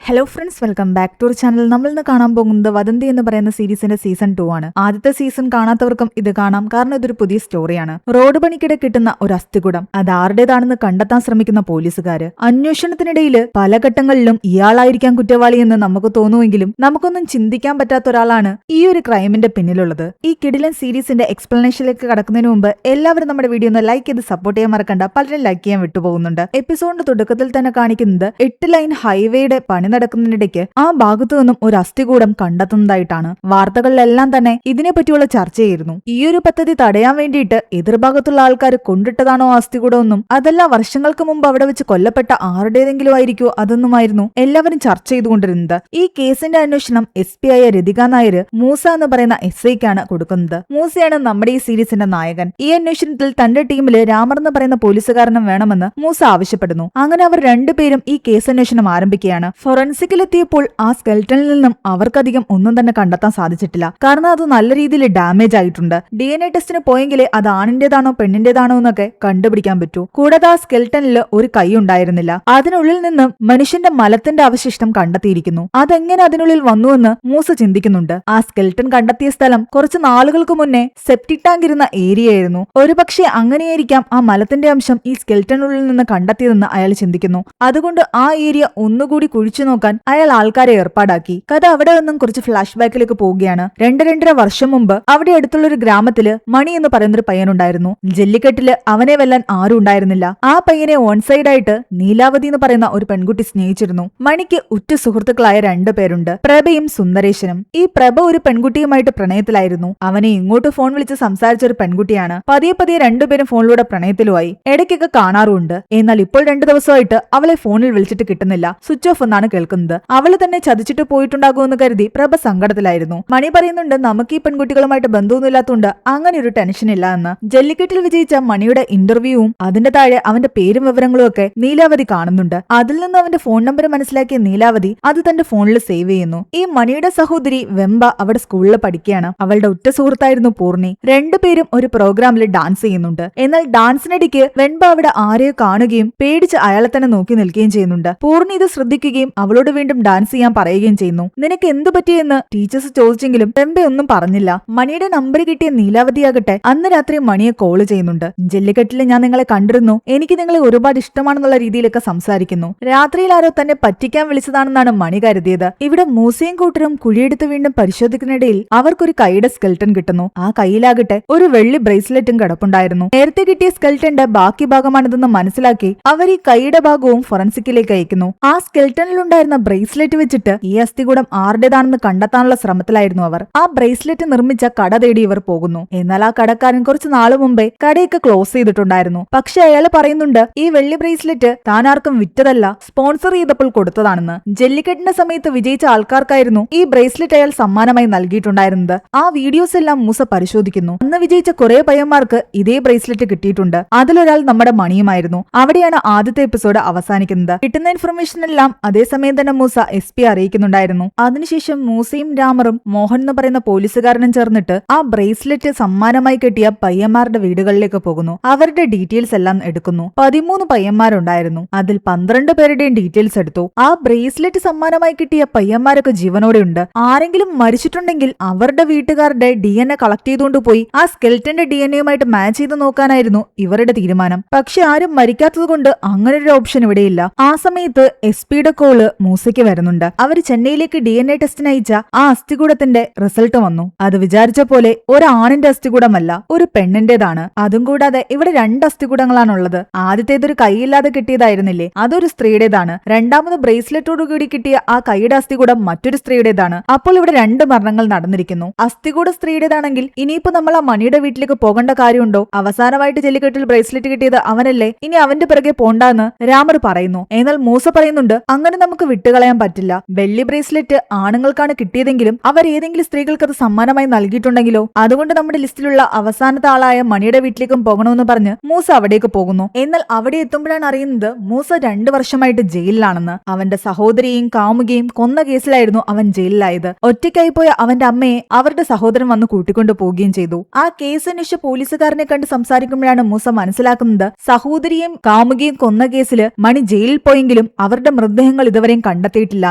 Hello friends, welcome back to our channel. നമ്മൾ ഇന്ന് കാണാൻ പോകുന്നത് വദന്തി എന്ന് പറയുന്ന സീരീസിന്റെ സീസൺ 2 ആണ്. ആദ്യത്തെ സീസൺ കാണാത്തവർക്കും ഇത് കാണാം, കാരണം ഇതൊരു പുതിയ സ്റ്റോറിയാണ്. റോഡ് പണിക്കിടെ കിട്ടുന്ന ഒരു അസ്ഥികുടം അത് ആരുടേതാണെന്ന് കണ്ടെത്താൻ ശ്രമിക്കുന്ന പോലീസുകാര്. അന്വേഷണത്തിനിടയിൽ പല ഘട്ടങ്ങളിലും ഇയാളായിരിക്കാം കുറ്റവാളി എന്ന് നമുക്ക് തോന്നുമെങ്കിലും നമുക്കൊന്നും ചിന്തിക്കാൻ പറ്റാത്ത ഒരാളാണ് ഈ ഒരു ക്രൈമിന്റെ പിന്നിലുള്ളത്. ഈ കിടിലൻ സീരീസിന്റെ എക്സ്പ്ലനേഷനിലേക്ക് കടക്കുന്നതിന് മുമ്പ് എല്ലാവരും നമ്മുടെ വീഡിയോ ഒന്ന് ലൈക്ക് ചെയ്ത് സപ്പോർട്ട് ചെയ്യാൻ മറക്കണ്ട. പലരും ലൈക്ക് ചെയ്യാൻ വിട്ടുപോകുന്നുണ്ട്. എപ്പിസോഡിന്റെ തുടക്കത്തിൽ തന്നെ കാണിക്കുന്നത് 8 ലൈൻ ഹൈവേയുടെ പണി നടക്കുന്നതിനിടയ്ക്ക് ആ ഭാഗത്തു നിന്നും ഒരു അസ്ഥികൂടം കണ്ടെത്തുന്നതായിട്ടാണ്. വാർത്തകളിലെല്ലാം തന്നെ ഇതിനെപ്പറ്റിയുള്ള ചർച്ചയായിരുന്നു. ഈ ഒരു പദ്ധതി തടയാൻ വേണ്ടിയിട്ട് എതിർഭാഗത്തുള്ള ആൾക്കാർ കൊണ്ടിട്ടതാണോ അസ്ഥികൂടമൊന്നും, അതല്ല വർഷങ്ങൾക്ക് മുമ്പ് അവിടെ വെച്ച് കൊല്ലപ്പെട്ട ആരുടേതെങ്കിലും ആയിരിക്കോ അതൊന്നുമായിരുന്നു എല്ലാവരും ചർച്ച ചെയ്തുകൊണ്ടിരുന്നത്. ഈ കേസിന്റെ അന്വേഷണം SP ആയ രതിക നായർ മൂസ എന്ന് പറയുന്ന SIക്കാണ് കൊടുക്കുന്നത്. മൂസയാണ് നമ്മുടെ ഈ സീരീസിന്റെ നായകൻ. ഈ അന്വേഷണത്തിൽ തന്റെ ടീമില് രാമർ എന്ന് പറയുന്ന പോലീസുകാരനും വേണമെന്ന് മൂസ ആവശ്യപ്പെടുന്നു. അങ്ങനെ അവർ രണ്ടുപേരും ഈ കേസ് അന്വേഷണം ആരംഭിക്കുകയാണ്. ഫോറൻസിക്കിലെത്തിയപ്പോൾ ആ സ്കെൽറ്റനിൽ നിന്നും അവർക്കധികം ഒന്നും തന്നെ കണ്ടെത്താൻ സാധിച്ചിട്ടില്ല. കാരണം അത് നല്ല രീതിയിൽ ഡാമേജ് ആയിട്ടുണ്ട്. DNA ടെസ്റ്റിന് പോയെങ്കിലേ അത് ആണിന്റേതാണോ പെണ്ണിന്റേതാണോ എന്നൊക്കെ കണ്ടുപിടിക്കാൻ പറ്റൂ. കൂടാതെ ആ സ്കെൽറ്റനിൽ ഒരു കൈ ഉണ്ടായിരുന്നില്ല. അതിനുള്ളിൽ നിന്ന് മനുഷ്യന്റെ മലത്തിന്റെ അവശിഷ്ടം കണ്ടെത്തിയിരിക്കുന്നു. അതെങ്ങനെ അതിനുള്ളിൽ വന്നുവെന്ന് മൂസ ചിന്തിക്കുന്നുണ്ട്. ആ സ്കെൽറ്റൻ കണ്ടെത്തിയ സ്ഥലം കുറച്ച് നാളുകൾക്ക് മുന്നേ സെപ്റ്റിക് ടാങ്ക് ഇരുന്ന ഏരിയയായിരുന്നു. ഒരുപക്ഷെ അങ്ങനെയായിരിക്കാം ആ മലത്തിന്റെ അംശം ഈ സ്കെൽറ്റനുള്ളിൽ നിന്ന് കണ്ടെത്തിയതെന്ന് അയാൾ ചിന്തിക്കുന്നു. അതുകൊണ്ട് ആ ഏരിയ ഒന്നുകൂടി കുഴിച്ചു നോക്കാൻ അയാൾ ആൾക്കാരെ ഏർപ്പാടാക്കി. കഥ അവിടെ നിന്നും കുറച്ച് ഫ്ലാഷ് ബാക്കിലേക്ക് പോവുകയാണ്. 2.5 വർഷം മുമ്പ് അവിടെ അടുത്തുള്ള ഒരു ഗ്രാമത്തില് മണി എന്ന് പറയുന്നൊരു പയ്യനുണ്ടായിരുന്നു. ജല്ലിക്കെട്ടില് അവനെ വെല്ലാൻ ആരും ഉണ്ടായിരുന്നില്ല. ആ പയ്യനെ ഓൺസൈഡായിട്ട് നീലാവതി എന്ന് പറയുന്ന ഒരു പെൺകുട്ടി സ്നേഹിച്ചിരുന്നു. മണിക്ക് ഉറ്റ സുഹൃത്തുക്കളായ 2 പേരുണ്ട്, പ്രഭയും സുന്ദരേശനും. ഈ പ്രഭ ഒരു പെൺകുട്ടിയുമായിട്ട് പ്രണയത്തിലായിരുന്നു. അവനെ ഇങ്ങോട്ട് ഫോൺ വിളിച്ച് സംസാരിച്ച ഒരു പെൺകുട്ടിയാണ്. പതിയെ പതിയെ 2 പേരും ഫോണിലൂടെ പ്രണയത്തിലുമായി. ഇടയ്ക്കൊക്കെ കാണാറുണ്ട്. എന്നാൽ ഇപ്പോൾ 2 ദിവസമായിട്ട് അവളെ ഫോണിൽ വിളിച്ചിട്ട് കിട്ടുന്നില്ല. സ്വിച്ച് ഓഫ് എന്നാണ് കേൾക്കുന്നത്. അവള് തന്നെ ചതിച്ചിട്ട് പോയിട്ടുണ്ടാകുമെന്ന് കരുതി പ്രഭ സങ്കടത്തിലായിരുന്നു. മണി പറയുന്നുണ്ട്, നമുക്ക് ഈ പെൺകുട്ടികളുമായിട്ട് ബന്ധമൊന്നുമില്ലാത്തതുകൊണ്ട് അങ്ങനെ ഒരു ടെൻഷൻ ഇല്ല എന്ന്. ജല്ലിക്കെട്ടിൽ വിജയിച്ച മണിയുടെ ഇന്റർവ്യൂവും അതിന്റെ താഴെ അവന്റെ പേരും വിവരങ്ങളും ഒക്കെ നീലാവതി കാണുന്നുണ്ട്. അതിൽ നിന്ന് അവന്റെ ഫോൺ നമ്പർ മനസ്സിലാക്കിയ നീലാവതി അത് തന്റെ ഫോണിൽ സേവ് ചെയ്യുന്നു. ഈ മണിയുടെ സഹോദരി വെമ്പ അവിടെ സ്കൂളിൽ പഠിക്കുകയാണ്. അവളുടെ ഉറ്റ സുഹൃത്തായിരുന്നു പൂർണി. 2 പേരും ഒരു പ്രോഗ്രാമിൽ ഡാൻസ് ചെയ്യുന്നുണ്ട്. എന്നാൽ ഡാൻസിനിടയ്ക്ക് വെമ്പ അവിടെ ആരെയോ കാണുകയും പേടിച്ച് അയാളെ തന്നെ നോക്കി നിൽക്കുകയും ചെയ്യുന്നുണ്ട്. പൂർണി ഇത് ശ്രദ്ധിക്കുകയും അവളോട് വീണ്ടും ഡാൻസ് ചെയ്യാൻ പറയുകയും ചെയ്യുന്നു. നിനക്ക് എന്തു പറ്റിയെന്ന് ടീച്ചേഴ്സ് ചോദിച്ചെങ്കിലും വെമ്പ ഒന്നും പറഞ്ഞില്ല. മണിയുടെ നമ്പർ കിട്ടിയ നീലാവതിയാകട്ടെ അന്ന് രാത്രി മണിയെ കോള് ചെയ്യുന്നുണ്ട്. ജല്ലിക്കെട്ടിൽ ഞാൻ നിങ്ങളെ കണ്ടിരുന്നു, എനിക്ക് നിങ്ങളെ ഒരുപാട് ഇഷ്ടമാണെന്നുള്ള രീതിയിലൊക്കെ സംസാരിക്കുന്നു. രാത്രിയിൽ ആരോ തന്നെ പറ്റിക്കാൻ വിളിച്ചതാണെന്നാണ് മണി കരുതിയത്. ഇവിടെ മൂസയും കൂട്ടരും കുഴിയെടുത്ത് വീണ്ടും പരിശോധിക്കുന്നതിനിടയിൽ അവർക്കൊരു കൈയുടെ സ്കെൽട്ടൻ കിട്ടുന്നു. ആ കൈയിലാകട്ടെ ഒരു വെള്ളി ബ്രേസ്ലെറ്റും കിടപ്പുണ്ടായിരുന്നു. നേരത്തെ കിട്ടിയ സ്കെൽട്ടന്റെ ബാക്കി ഭാഗമാണിതെന്ന് മനസ്സിലാക്കി അവർ ഈ കൈയുടെ ഭാഗവും ഫോറൻസിക്കിലേക്ക് അയക്കുന്നു. ആ സ്കെൽട്ടനിലുണ്ടായിരുന്ന ബ്രേസ്ലെറ്റ് വെച്ചിട്ട് ഈ അസ്ഥികൂടം ആരുടേതാണെന്ന് കണ്ടെത്താനുള്ള ശ്രമത്തിലായിരുന്നു അവർ. ആ ബ്രേസ്ലെറ്റ് നിർമ്മിച്ച കട തേടി ഇവർ പോകുന്നു. എന്നാൽ ആ കടക്കാരൻ കുറച്ചു നാളു മുമ്പേ കടയൊക്കെ ക്ലോസ് ചെയ്തിട്ടുണ്ടായിരുന്നു. പക്ഷെ അയാൾ പറയുന്നുണ്ട് ഈ വെള്ളി ബ്രേസ്ലെറ്റ് താൻ ആർക്കും വിറ്റതല്ല, സ്പോൺസർ ചെയ്തപ്പോൾ കൊടുത്തതാണെന്ന്. ജല്ലിക്കെട്ടിന്റെ സമയത്ത് വിജയിച്ച ആൾക്കാർക്കായിരുന്നു ഈ ബ്രേസ്ലെറ്റ് അയാൾ സമ്മാനമായി നൽകിയിട്ടുണ്ടായിരുന്നത്. ആ വീഡിയോസ് എല്ലാം മൂസ പരിശോധിക്കുന്നു. അന്ന് വിജയിച്ച കുറെ പയ്യന്മാർക്ക് ഇതേ ബ്രേസ്ലെറ്റ് കിട്ടിയിട്ടുണ്ട്. അതിലൊരാൾ നമ്മുടെ മണിയുമായിരുന്നു. അവിടെയാണ് ആദ്യത്തെ എപ്പിസോഡ് അവസാനിക്കുന്നത്. കിട്ടുന്ന ഇൻഫർമേഷൻ എല്ലാം അതേസമയം തന്നെ മൂസ SP അറിയിക്കുന്നുണ്ടായിരുന്നു. അതിനുശേഷം മൂസയും രാമറും മോഹൻ എന്ന് പറയുന്ന പോലീസുകാരനും ചേർന്നിട്ട് ആ ബ്രേസ്ലെറ്റ് സമ്മാനമായി കിട്ടിയ പയ്യന്മാരുടെ വീടുകളിലേക്ക് പോകുന്നു. അവരുടെ ഡീറ്റെയിൽസ് എല്ലാം എടുക്കുന്നു. 13 പയ്യന്മാരുണ്ടായിരുന്നു. അതിൽ 12 പേരുടെയും ഡീറ്റെയിൽസ് എടുത്തു. ആ ബ്രേസ്ലെറ്റ് സമ്മാനമായി കിട്ടിയ പയ്യന്മാരൊക്കെ ജീവനോടെ ഉണ്ട്. ആരെങ്കിലും മരിച്ചിട്ടുണ്ടെങ്കിൽ അവരുടെ വീട്ടുകാരുടെ DNA കളക്ട് ചെയ്തുകൊണ്ട് പോയി ആ സ്കെൽറ്റന്റെ DNAയുമായിട്ട് മാച്ച് ചെയ്ത് നോക്കാനായിരുന്നു ഇവരുടെ തീരുമാനം. പക്ഷെ ആരും മരിക്കാത്തത് കൊണ്ട് അങ്ങനെ ഒരു ഓപ്ഷൻ ഇവിടെയില്ല. ആ സമയത്ത് SPയുടെ കോള് മൂസയ്ക്ക് വരുന്നുണ്ട്. അവർ ചെന്നൈയിലേക്ക് DNA ടെസ്റ്റിന് അയച്ച ആ അസ്ഥികൂടത്തിന്റെ റിസൾട്ട് വന്നു. അത് വിചാരിച്ച പോലെ ഒരാണിന്റെ അസ്ഥികൂടമല്ല, ഒരു പെണ്ണിന്റേതാണ്. അതും കൂടാതെ ഇവിടെ 2 അസ്ഥികൂടങ്ങളാണുള്ളത്. ആദ്യത്തേതൊരു കൈയില്ലാതെ കിട്ടിയതായിരുന്നില്ലേ, അതൊരു സ്ത്രീയുടേതാണ്. രണ്ടാമത് ബ്രേസ്ലെറ്റോടുകൂടി കിട്ടിയ ആ കൈയുടെ അസ്ഥികൂടം മറ്റൊരു സ്ത്രീയുടേതാണ്. അപ്പോൾ ഇവിടെ 2 മരണങ്ങൾ നടന്നിരിക്കുന്നു. അസ്ഥികൂട സ്ത്രീയുടേതാണെങ്കിൽ ഇനിയിപ്പോ നമ്മൾ ആ മണിയുടെ വീട്ടിലേക്ക് പോകേണ്ട കാര്യമുണ്ടോ? അവസാനമായിട്ട് ജല്ലിക്കെട്ടിൽ ബ്രേസ്ലെറ്റ് കിട്ടിയത് അവനല്ലേ, ഇനി അവന്റെ പിറകെ പോണ്ടാന്ന് രാമർ പറയുന്നു. എന്നാൽ മൂസ പറയുന്നുണ്ട്, അങ്ങനെ നമുക്ക് വിട്ടുകളയാൻ പറ്റില്ല. വെള്ളി ബ്രേസ്ലെറ്റ് ആണുങ്ങൾക്കാണ് കിട്ടിയതെങ്കിലും അവർ ഏതെങ്കിലും സ്ത്രീകൾക്ക് അത് സമ്മാനമായി നൽകിയിട്ടുണ്ടെങ്കിലോ, അതുകൊണ്ട് നമ്മുടെ ലിസ്റ്റിലുള്ള അവസാനത്തെ ആളായ മണിയുടെ വീട്ടിലേക്കും പോകണമെന്ന് പറഞ്ഞ് മൂസ അവിടേക്ക് പോകുന്നു. എന്നാൽ അവിടെ എത്തുമ്പോഴാണ് അറിയുന്നത് മൂസ 2 വർഷമായിട്ട് ജയിലിലാണെന്ന്. അവന്റെ സഹോദരിയെയും കാമുകയും കൊന്ന കേസിലായിരുന്നു അവൻ ജയിലിലായത്. ഒറ്റയ്ക്കായി പോയ അവന്റെ അമ്മയെ അവരുടെ സഹോദരൻ വന്ന് കൂട്ടിക്കൊണ്ടു പോവുകയും ചെയ്തു. ആ കേസ് അന്വേഷിച്ച പോലീസുകാരനെ കണ്ട് സംസാരിക്കുമ്പോഴാണ് മൂസ മനസ്സിലാക്കുന്നത് സഹോദരിയും കാമുകയും കൊന്ന കേസിൽ മണി ജയിലിൽ പോയെങ്കിലും അവരുടെ മൃതദേഹങ്ങൾ ഇതുവരെയും ഇതുവരെയും കണ്ടെത്തിയിട്ടില്ല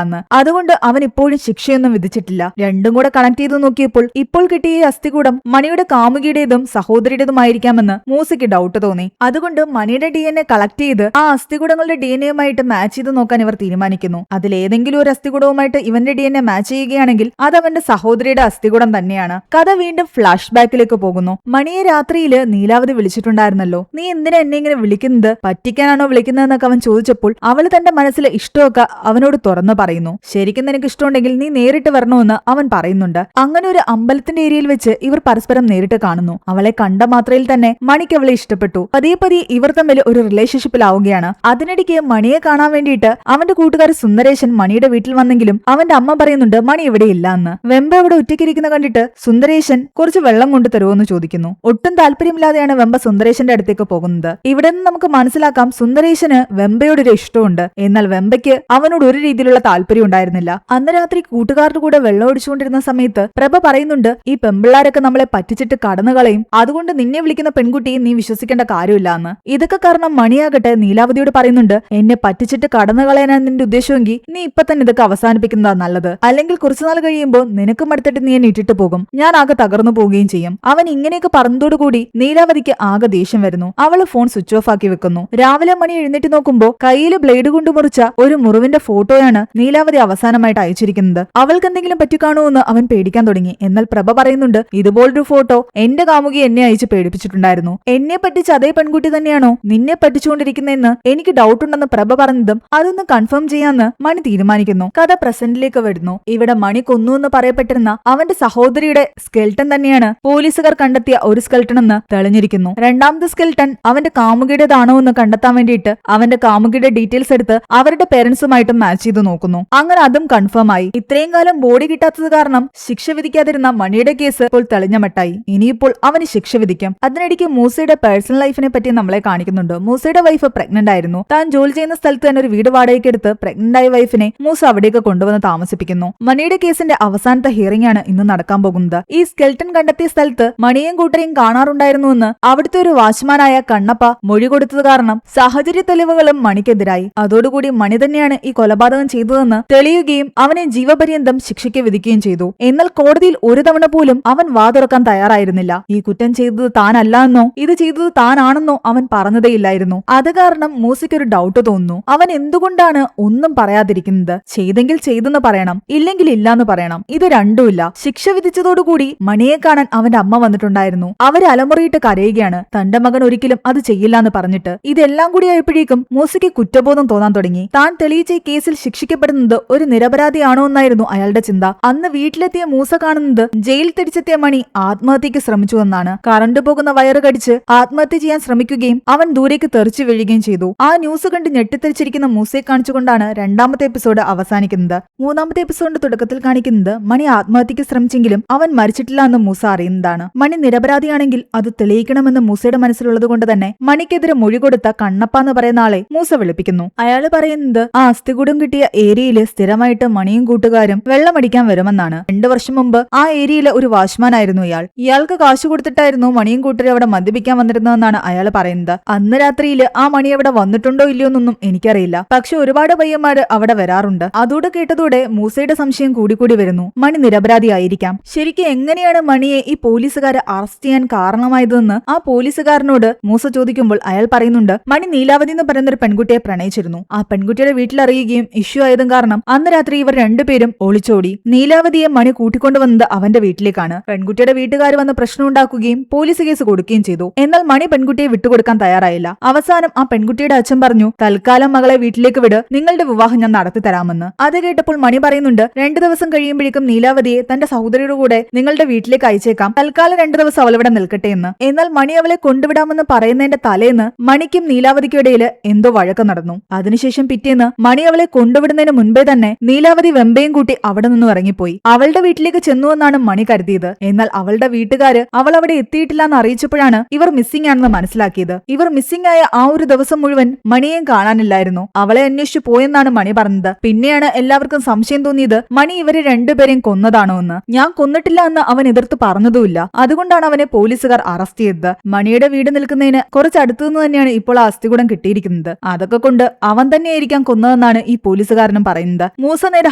എന്ന്. അതുകൊണ്ട് അവൻ ഇപ്പോഴും ശിക്ഷയൊന്നും വിധിച്ചിട്ടില്ല. രണ്ടും കൂടെ കണക്ട് ചെയ്ത് നോക്കിയപ്പോൾ ഇപ്പോൾ കിട്ടിയ ഈ അസ്ഥികൂടം മണിയുടെ കാമുകിയുടേതും സഹോദരിയുടേതുമായിരിക്കാമെന്ന് മൂസയ്ക്ക് ഡൗട്ട് തോന്നി. അതുകൊണ്ട് മണിയുടെ DNA കളക്ട് ചെയ്ത് ആ അസ്ഥികൂടങ്ങളുടെ DNAയുമായിട്ട് മാച്ച് ചെയ്ത് നോക്കാൻ ഇവർ തീരുമാനിക്കുന്നു. അതിലേതെങ്കിലും ഒരു അസ്ഥികൂടവുമായിട്ട് ഇവന്റെ DNA മാച്ച് ചെയ്യുകയാണെങ്കിൽ അത് അവന്റെ സഹോദരിയുടെ അസ്ഥികൂടം തന്നെയാണ്. കഥ വീണ്ടും ഫ്ലാഷ് ബാക്കിലേക്ക് പോകുന്നു. മണിയെ രാത്രിയില് നീലാവതി വിളിച്ചിട്ടുണ്ടായിരുന്നല്ലോ. നീ എന്തിനാ എന്നെ ഇങ്ങനെ വിളിക്കുന്നത്? പറ്റിക്കാനാണോ വിളിക്കുന്നതെന്നൊക്കെ അവൻ ചോദിച്ചപ്പോൾ അവള് തന്റെ മനസ്സിലെ ഇഷ്ടമൊക്കെ അവനോട് തുറന്നു പറയുന്നു. ശരിക്കും നിനക്ക് ഇഷ്ടമുണ്ടെങ്കിൽ നീ നേരിട്ട് വരണമെന്ന് അവൻ പറയുന്നുണ്ട്. അങ്ങനെ ഒരു അമ്പലത്തിന്റെ ഏരിയയിൽ വെച്ച് ഇവർ പരസ്പരം നേരിട്ട് കാണുന്നു. അവളെ കണ്ട മാത്രയിൽ തന്നെ മണിക്ക് അവളെ ഇഷ്ടപ്പെട്ടു. പതിയെ പതിയെ ഇവർ തമ്മിൽ ഒരു റിലേഷൻഷിപ്പിലാവുകയാണ്. അതിനിടയ്ക്ക് മണിയെ കാണാൻ വേണ്ടിയിട്ട് അവന്റെ കൂട്ടുകാരൻ സുന്ദരേശൻ മണിയുടെ വീട്ടിൽ വന്നെങ്കിലും അവന്റെ അമ്മ പറയുന്നുണ്ട് മണി ഇവിടെ ഇല്ല എന്ന്. വെമ്പ അവിടെ ഒറ്റയ്ക്കിരിക്കുന്ന കണ്ടിട്ട് സുന്ദരേശൻ കുറച്ച് വെള്ളം കൊണ്ട് തരുമോന്ന് ചോദിക്കുന്നു. ഒട്ടും താല്പര്യമില്ലാതെയാണ് വെമ്പ സുന്ദരേശന്റെ അടുത്തേക്ക് പോകുന്നത്. ഇവിടെ നിന്ന് നമുക്ക് മനസ്സിലാക്കാം സുന്ദരേശന് വെമ്പയോടൊരു ഇഷ്ടമുണ്ട്. എന്നാൽ വെമ്പയ്ക്ക് അവനോട് ഒരു രീതിയിലുള്ള താല്പര്യം ഉണ്ടായിരുന്നില്ല. അന്ന് രാത്രി കൂട്ടുകാരുടെ കൂടെ വെള്ളം ഒടിച്ചുകൊണ്ടിരുന്ന സമയത്ത് പ്രഭ പറയുന്നുണ്ട് ഈ പെമ്പിള്ളാരൊക്കെ നമ്മളെ പറ്റിച്ചിട്ട് കടന്നുകളയും, അതുകൊണ്ട് നിന്നെ വിളിക്കുന്ന പെൺകുട്ടി നീ വിശ്വസിക്കേണ്ട കാര്യമില്ല എന്ന്. ഇതൊക്കെ കാരണം മണിയാകട്ടെ നീലാവതിയോട് പറയുന്നുണ്ട് എന്നെ പറ്റിച്ചിട്ട് കടന്നു കളയാനാണ് നിന്റെ ഉദ്ദേശമെങ്കിൽ നീ ഇപ്പൊ തന്നെ ഇതൊക്കെ അവസാനിപ്പിക്കുന്നതാ നല്ലത്. അല്ലെങ്കിൽ കുറച്ചുനാൾ കഴിയുമ്പോൾ നിനക്കും അടുത്തിട്ട് നീ എന്നെ ഇട്ടിട്ട് പോകും, ഞാൻ ആകെ തകർന്നു പോവുകയും ചെയ്യും. അവൻ ഇങ്ങനെയൊക്കെ പറഞ്ഞതോടുകൂടി നീലാവതിക്ക് ആകെ ദേഷ്യം വരുന്നു. അവള് ഫോൺ സ്വിച്ച് ഓഫ് ആക്കി വെക്കുന്നു. രാവിലെ മണി എഴുന്നേറ്റ് നോക്കുമ്പോൾ കയ്യിൽ ബ്ലേഡ് കൊണ്ട് മുറിച്ച ഒരു മുറിവിന്റെ ഫോട്ടോയാണ് നീലാവതി അവസാനമായിട്ട് അയച്ചിരിക്കുന്നത്. അവൾക്ക് എന്തെങ്കിലും പറ്റിക്കാണോ എന്ന് അവൻ പേടിക്കാൻ തുടങ്ങി. എന്നാൽ പ്രഭ പറയുന്നുണ്ട് ഇതുപോലൊരു ഫോട്ടോ എന്റെ കാമുകി എന്നെ അയച്ച് പേടിപ്പിച്ചിട്ടുണ്ടായിരുന്നു. എന്നെ പറ്റിച്ച അതേ പെൺകുട്ടി തന്നെയാണോ നിന്നെ പറ്റിച്ചുകൊണ്ടിരിക്കുന്നതെന്ന് എനിക്ക് ഡൗട്ട് ഉണ്ടെന്ന് പ്രഭ പറഞ്ഞതും അതൊന്ന് കൺഫേം ചെയ്യാന്ന് മണി തീരുമാനിക്കുന്നു. കഥ പ്രസന്റിലേക്ക് വരുന്നു. ഇവിടെ മണി കൊന്നു എന്ന് പറയപ്പെട്ടിരുന്ന അവന്റെ സഹോദരിയുടെ സ്കെൽട്ടൺ തന്നെയാണ് പോലീസുകാർ കണ്ടെത്തിയ ഒരു സ്കെൽട്ടൺ എന്ന് തെളിഞ്ഞിരിക്കുന്നു. രണ്ടാമത്തെ സ്കെൽട്ടൺ അവന്റെ കാമുകിയുടേതാണോ എന്ന് കണ്ടെത്താൻ വേണ്ടിയിട്ട് അവന്റെ കാമുകിയുടെ ഡീറ്റെയിൽസ് എടുത്ത് അവരുടെ പേരൻസുമായിട്ട് മാച്ച് ചെയ്ത് നോക്കുന്നു. അങ്ങനെ അതും കൺഫേം ആയി. ഇത്രയും കാലം ബോഡി കിട്ടാത്തത് കാരണം ശിക്ഷ വിധിക്കാതിരുന്ന മണിയുടെ കേസ് ഇപ്പോൾ തെളിഞ്ഞ മട്ടായി. ഇനിയിപ്പോൾ അവന് ശിക്ഷ വിധിക്കും. അതിനിടയ്ക്ക് മൂസയുടെ പേഴ്സണൽ ലൈഫിനെ പറ്റി നമ്മളെ കാണിക്കുന്നുണ്ട്. മൂസയുടെ വൈഫ് പ്രഗ്നന്റ് ആയിരുന്നു. താൻ ജോലി ചെയ്യുന്ന സ്ഥലത്ത് തന്നെ ഒരു വീട് വാടകയ്ക്ക് എടുത്ത് പ്രഗ്നന്റ് ആയ വൈഫിനെ മൂസ അവിടേക്ക് കൊണ്ടുവന്ന് താമസിപ്പിക്കുന്നു. മണിയുടെ കേസിന്റെ അവസാനത്തെ ഹിയറിംഗ് ആണ് ഇന്ന് നടക്കാൻ പോകുന്നത്. ഈ സ്കെൽട്ടൺ കണ്ടെത്തിയ സ്ഥലത്ത് മണിയെയും കൂട്ടരെയും കാണാറുണ്ടായിരുന്നുവെന്ന് അവിടുത്തെ ഒരു വാച്ച്മാനായ കണ്ണപ്പ മൊഴി കൊടുത്തത് കാരണം സാഹചര്യ തെളിവുകളും മണിക്കെതിരായി. അതോടുകൂടി മണി തന്നെയാണ് ഈ കൊലപാതകം ചെയ്തതെന്ന് തെളിയുകയും അവനെ ജീവപര്യന്തം ശിക്ഷയ്ക്ക് വിധിക്കുകയും ചെയ്തു. എന്നാൽ കോടതിയിൽ ഒരു തവണ പോലും അവൻ വാതുറക്കാൻ തയ്യാറായിരുന്നില്ല. ഈ കുറ്റം ചെയ്തത് താനല്ല എന്നോ ഇത് ചെയ്തത് താനാണെന്നോ അവൻ പറഞ്ഞതേയില്ലായിരുന്നു. അത് കാരണം മൂസയ്ക്കൊരു ഡൗട്ട് തോന്നുന്നു. അവൻ എന്തുകൊണ്ടാണ് ഒന്നും പറയാതിരിക്കുന്നത്? ചെയ്തെങ്കിൽ ചെയ്തെന്ന് പറയണം, ഇല്ലെങ്കിൽ ഇല്ലാന്ന് പറയണം. ഇത് രണ്ടുമില്ല. ശിക്ഷ വിധിച്ചതോടുകൂടി മണിയെ കാണാൻ അവന്റെ അമ്മ വന്നിട്ടുണ്ടായിരുന്നു. അവര് അലമുറയിട്ട് കരയുകയാണ് തന്റെ മകൻ ഒരിക്കലും അത് ചെയ്യില്ലാന്ന് പറഞ്ഞിട്ട്. ഇതെല്ലാം കൂടി ആയപ്പോഴേക്കും മൂസയ്ക്ക് കുറ്റബോധം തോന്നാൻ തുടങ്ങി. താൻ തെളിയിച്ച ഈ കേസിൽ ശിക്ഷിക്കപ്പെടുന്നത് ഒരു നിരപരാധിയാണോ എന്നായിരുന്നു അയാളുടെ ചിന്ത. അന്ന് വീട്ടിലെത്തിയ മൂസ കാണുന്നത് ജയിൽ തിരിച്ചെത്തിയ മണി ആത്മഹത്യക്ക് ശ്രമിച്ചു എന്നാണ്. കറണ്ട് പോകുന്ന വയറ് കടിച്ച് ആത്മഹത്യ ചെയ്യാൻ ശ്രമിക്കുകയും അവൻ ദൂരേക്ക് തെറിച്ചു വീഴുകയും ചെയ്തു. ആ ന്യൂസ് കണ്ട് ഞെട്ടിത്തെറിച്ചിരിക്കുന്ന മൂസയെ കാണിച്ചുകൊണ്ടാണ് രണ്ടാമത്തെ എപ്പിസോഡ് അവസാനിക്കുന്നത്. മൂന്നാമത്തെ എപ്പിസോഡിന്റെ തുടക്കത്തിൽ കാണിക്കുന്നത് മണി ആത്മഹത്യക്ക് ശ്രമിച്ചെങ്കിലും അവൻ മരിച്ചിട്ടില്ല എന്ന് മൂസ അറിയുന്നതാണ്. മണി നിരപരാധിയാണെങ്കിൽ അത് തെളിയിക്കണമെന്ന് മൂസയുടെ മനസ്സിലുള്ളത് കൊണ്ട് തന്നെ മണിക്കെതിരെ മൊഴി കൊടുത്ത കണ്ണപ്പ എന്ന് പറയുന്ന ആളെ മൂസ വിളിപ്പിക്കുന്നു. അയാള് പറയുന്നത് ആ അസ്ഥികൂടം കിട്ടിയ ഏരിയയില് സ്ഥിരമായിട്ട് മണിയും കൂട്ടുകാരും വെള്ളമടിക്കാൻ വരുമെന്നാണ്. 2 വർഷം മുമ്പ് ആ ഏരിയയിലെ ഒരു വാച്ച്മാൻ ആയിരുന്നു ഇയാൾക്ക് കാശ് കൊടുത്തിട്ടായിരുന്നു മണിയും കൂട്ടരും അവിടെ മദ്യപിക്കാൻ വന്നിരുന്നതെന്നാണ് അയാൾ പറയുന്നത്. അന്ന് രാത്രിയിൽ ആ മണി അവിടെ വന്നിട്ടുണ്ടോ ഇല്ലയോ എന്നൊന്നും എനിക്കറിയില്ല. പക്ഷെ ഒരുപാട് പയ്യന്മാര് അവിടെ വരാറുണ്ട്. അതോടെ കേട്ടതോടെ മൂസയുടെ സംശയം കൂടിക്കൂടി വരുന്നു. മണി നിരപരാധിയായിരിക്കാം. ശരിക്കും എങ്ങനെയാണ് മണിയെ ഈ പോലീസുകാരെ അറസ്റ്റ് ചെയ്യാൻ കാരണമായതെന്ന് ആ പോലീസുകാരനോട് മൂസ ചോദിക്കുമ്പോൾ അയാൾ പറയുന്നുണ്ട് മണി നീലാവതി എന്ന് പറയുന്ന ഒരു പെൺകുട്ടിയെ പ്രണയിച്ചിരുന്നു. ആ പെൺകുട്ടിയുടെ വീട്ടിലറിയുകയും ഇഷ്യൂ ആയതും കാരണം അന്ന് രാത്രി ഇവർ രണ്ടുപേരും ഒളിച്ചോടി. നീലാവതിയെ മണി കൂട്ടിക്കൊണ്ടുവന്നത് അവന്റെ വീട്ടിലേക്കാണ്. പെൺകുട്ടിയുടെ വീട്ടുകാർ വന്ന് പ്രശ്നം ഉണ്ടാക്കുകയും പോലീസ് കേസ് കൊടുക്കുകയും ചെയ്തു. എന്നാൽ മണി പെൺകുട്ടിയെ വിട്ടുകൊടുക്കാൻ തയ്യാറായില്ല. അവസാനം ആ പെൺകുട്ടിയുടെ അച്ഛൻ പറഞ്ഞു തൽക്കാലം മകളെ വീട്ടിലേക്ക് വിട്, നിങ്ങളുടെ വിവാഹം ഞാൻ നടത്തി തരാമെന്ന്. അത് കേട്ടപ്പോൾ മണി പറയുന്നുണ്ട് 2 ദിവസം കഴിയുമ്പോഴേക്കും നീലാവതിയെ തന്റെ സഹോദരിയുടെ കൂടെ നിങ്ങളുടെ വീട്ടിലേക്ക് അയച്ചേക്കാം, തൽക്കാലം 2 ദിവസം അവളിവിടെ നിൽക്കട്ടെ എന്ന്. എന്നാൽ മണി അവളെ കൊണ്ടുവിടാമെന്ന് പറയുന്നതിന്റെ തലേന്ന് മണിക്കും നീലാവതിക്കും ഇടയിൽ എന്തോ വഴക്കം നടന്നു. അതിനുശേഷം പിറ്റേന്ന് മണി അവളെ കൊണ്ടുവിടുന്നതിന് മുൻപേ തന്നെ നീലാവതി വെമ്പയും കൂട്ടി അവിടെ നിന്നും ഇറങ്ങിപ്പോയി. അവളുടെ വീട്ടിലേക്ക് ചെന്നുവെന്നാണ് മണി കരുതിയത്. എന്നാൽ അവളുടെ വീട്ടുകാര് അവൾ അവിടെ എത്തിയിട്ടില്ല എന്ന് അറിയിച്ചപ്പോഴാണ് ഇവർ മിസ്സിംഗ് ആണെന്ന് മനസ്സിലാക്കിയത്. ഇവർ മിസ്സിംഗ് ആയ ആ ഒരു ദിവസം മുഴുവൻ മണിയെയും കാണാനില്ലായിരുന്നു. അവളെ അന്വേഷിച്ചു പോയെന്നാണ് മണി പറഞ്ഞത്. പിന്നെയാണ് എല്ലാവർക്കും സംശയം തോന്നിയത് മണി ഇവരെ രണ്ടുപേരെയും കൊന്നതാണോ എന്ന്. ഞാൻ കൊന്നിട്ടില്ല എന്ന് അവൻ എതിർത്ത് പറഞ്ഞതുമില്ല. അതുകൊണ്ടാണ് അവനെ പോലീസുകാർ അറസ്റ്റ് ചെയ്തത്. മണിയുടെ വീട് നിൽക്കുന്നതിന് കുറച്ചടുത്തുനിന്ന് തന്നെയാണ് ഇപ്പോൾ ആ അസ്ഥികൂടം കിട്ടിയിരിക്കുന്നത്. അതൊക്കെ കൊണ്ട് അവൻ തന്നെയായിരിക്കാം കൊന്നതെന്നാണ് ഈ പോലീസുകാരനും പറയുന്നത്. മൂസ നേരെ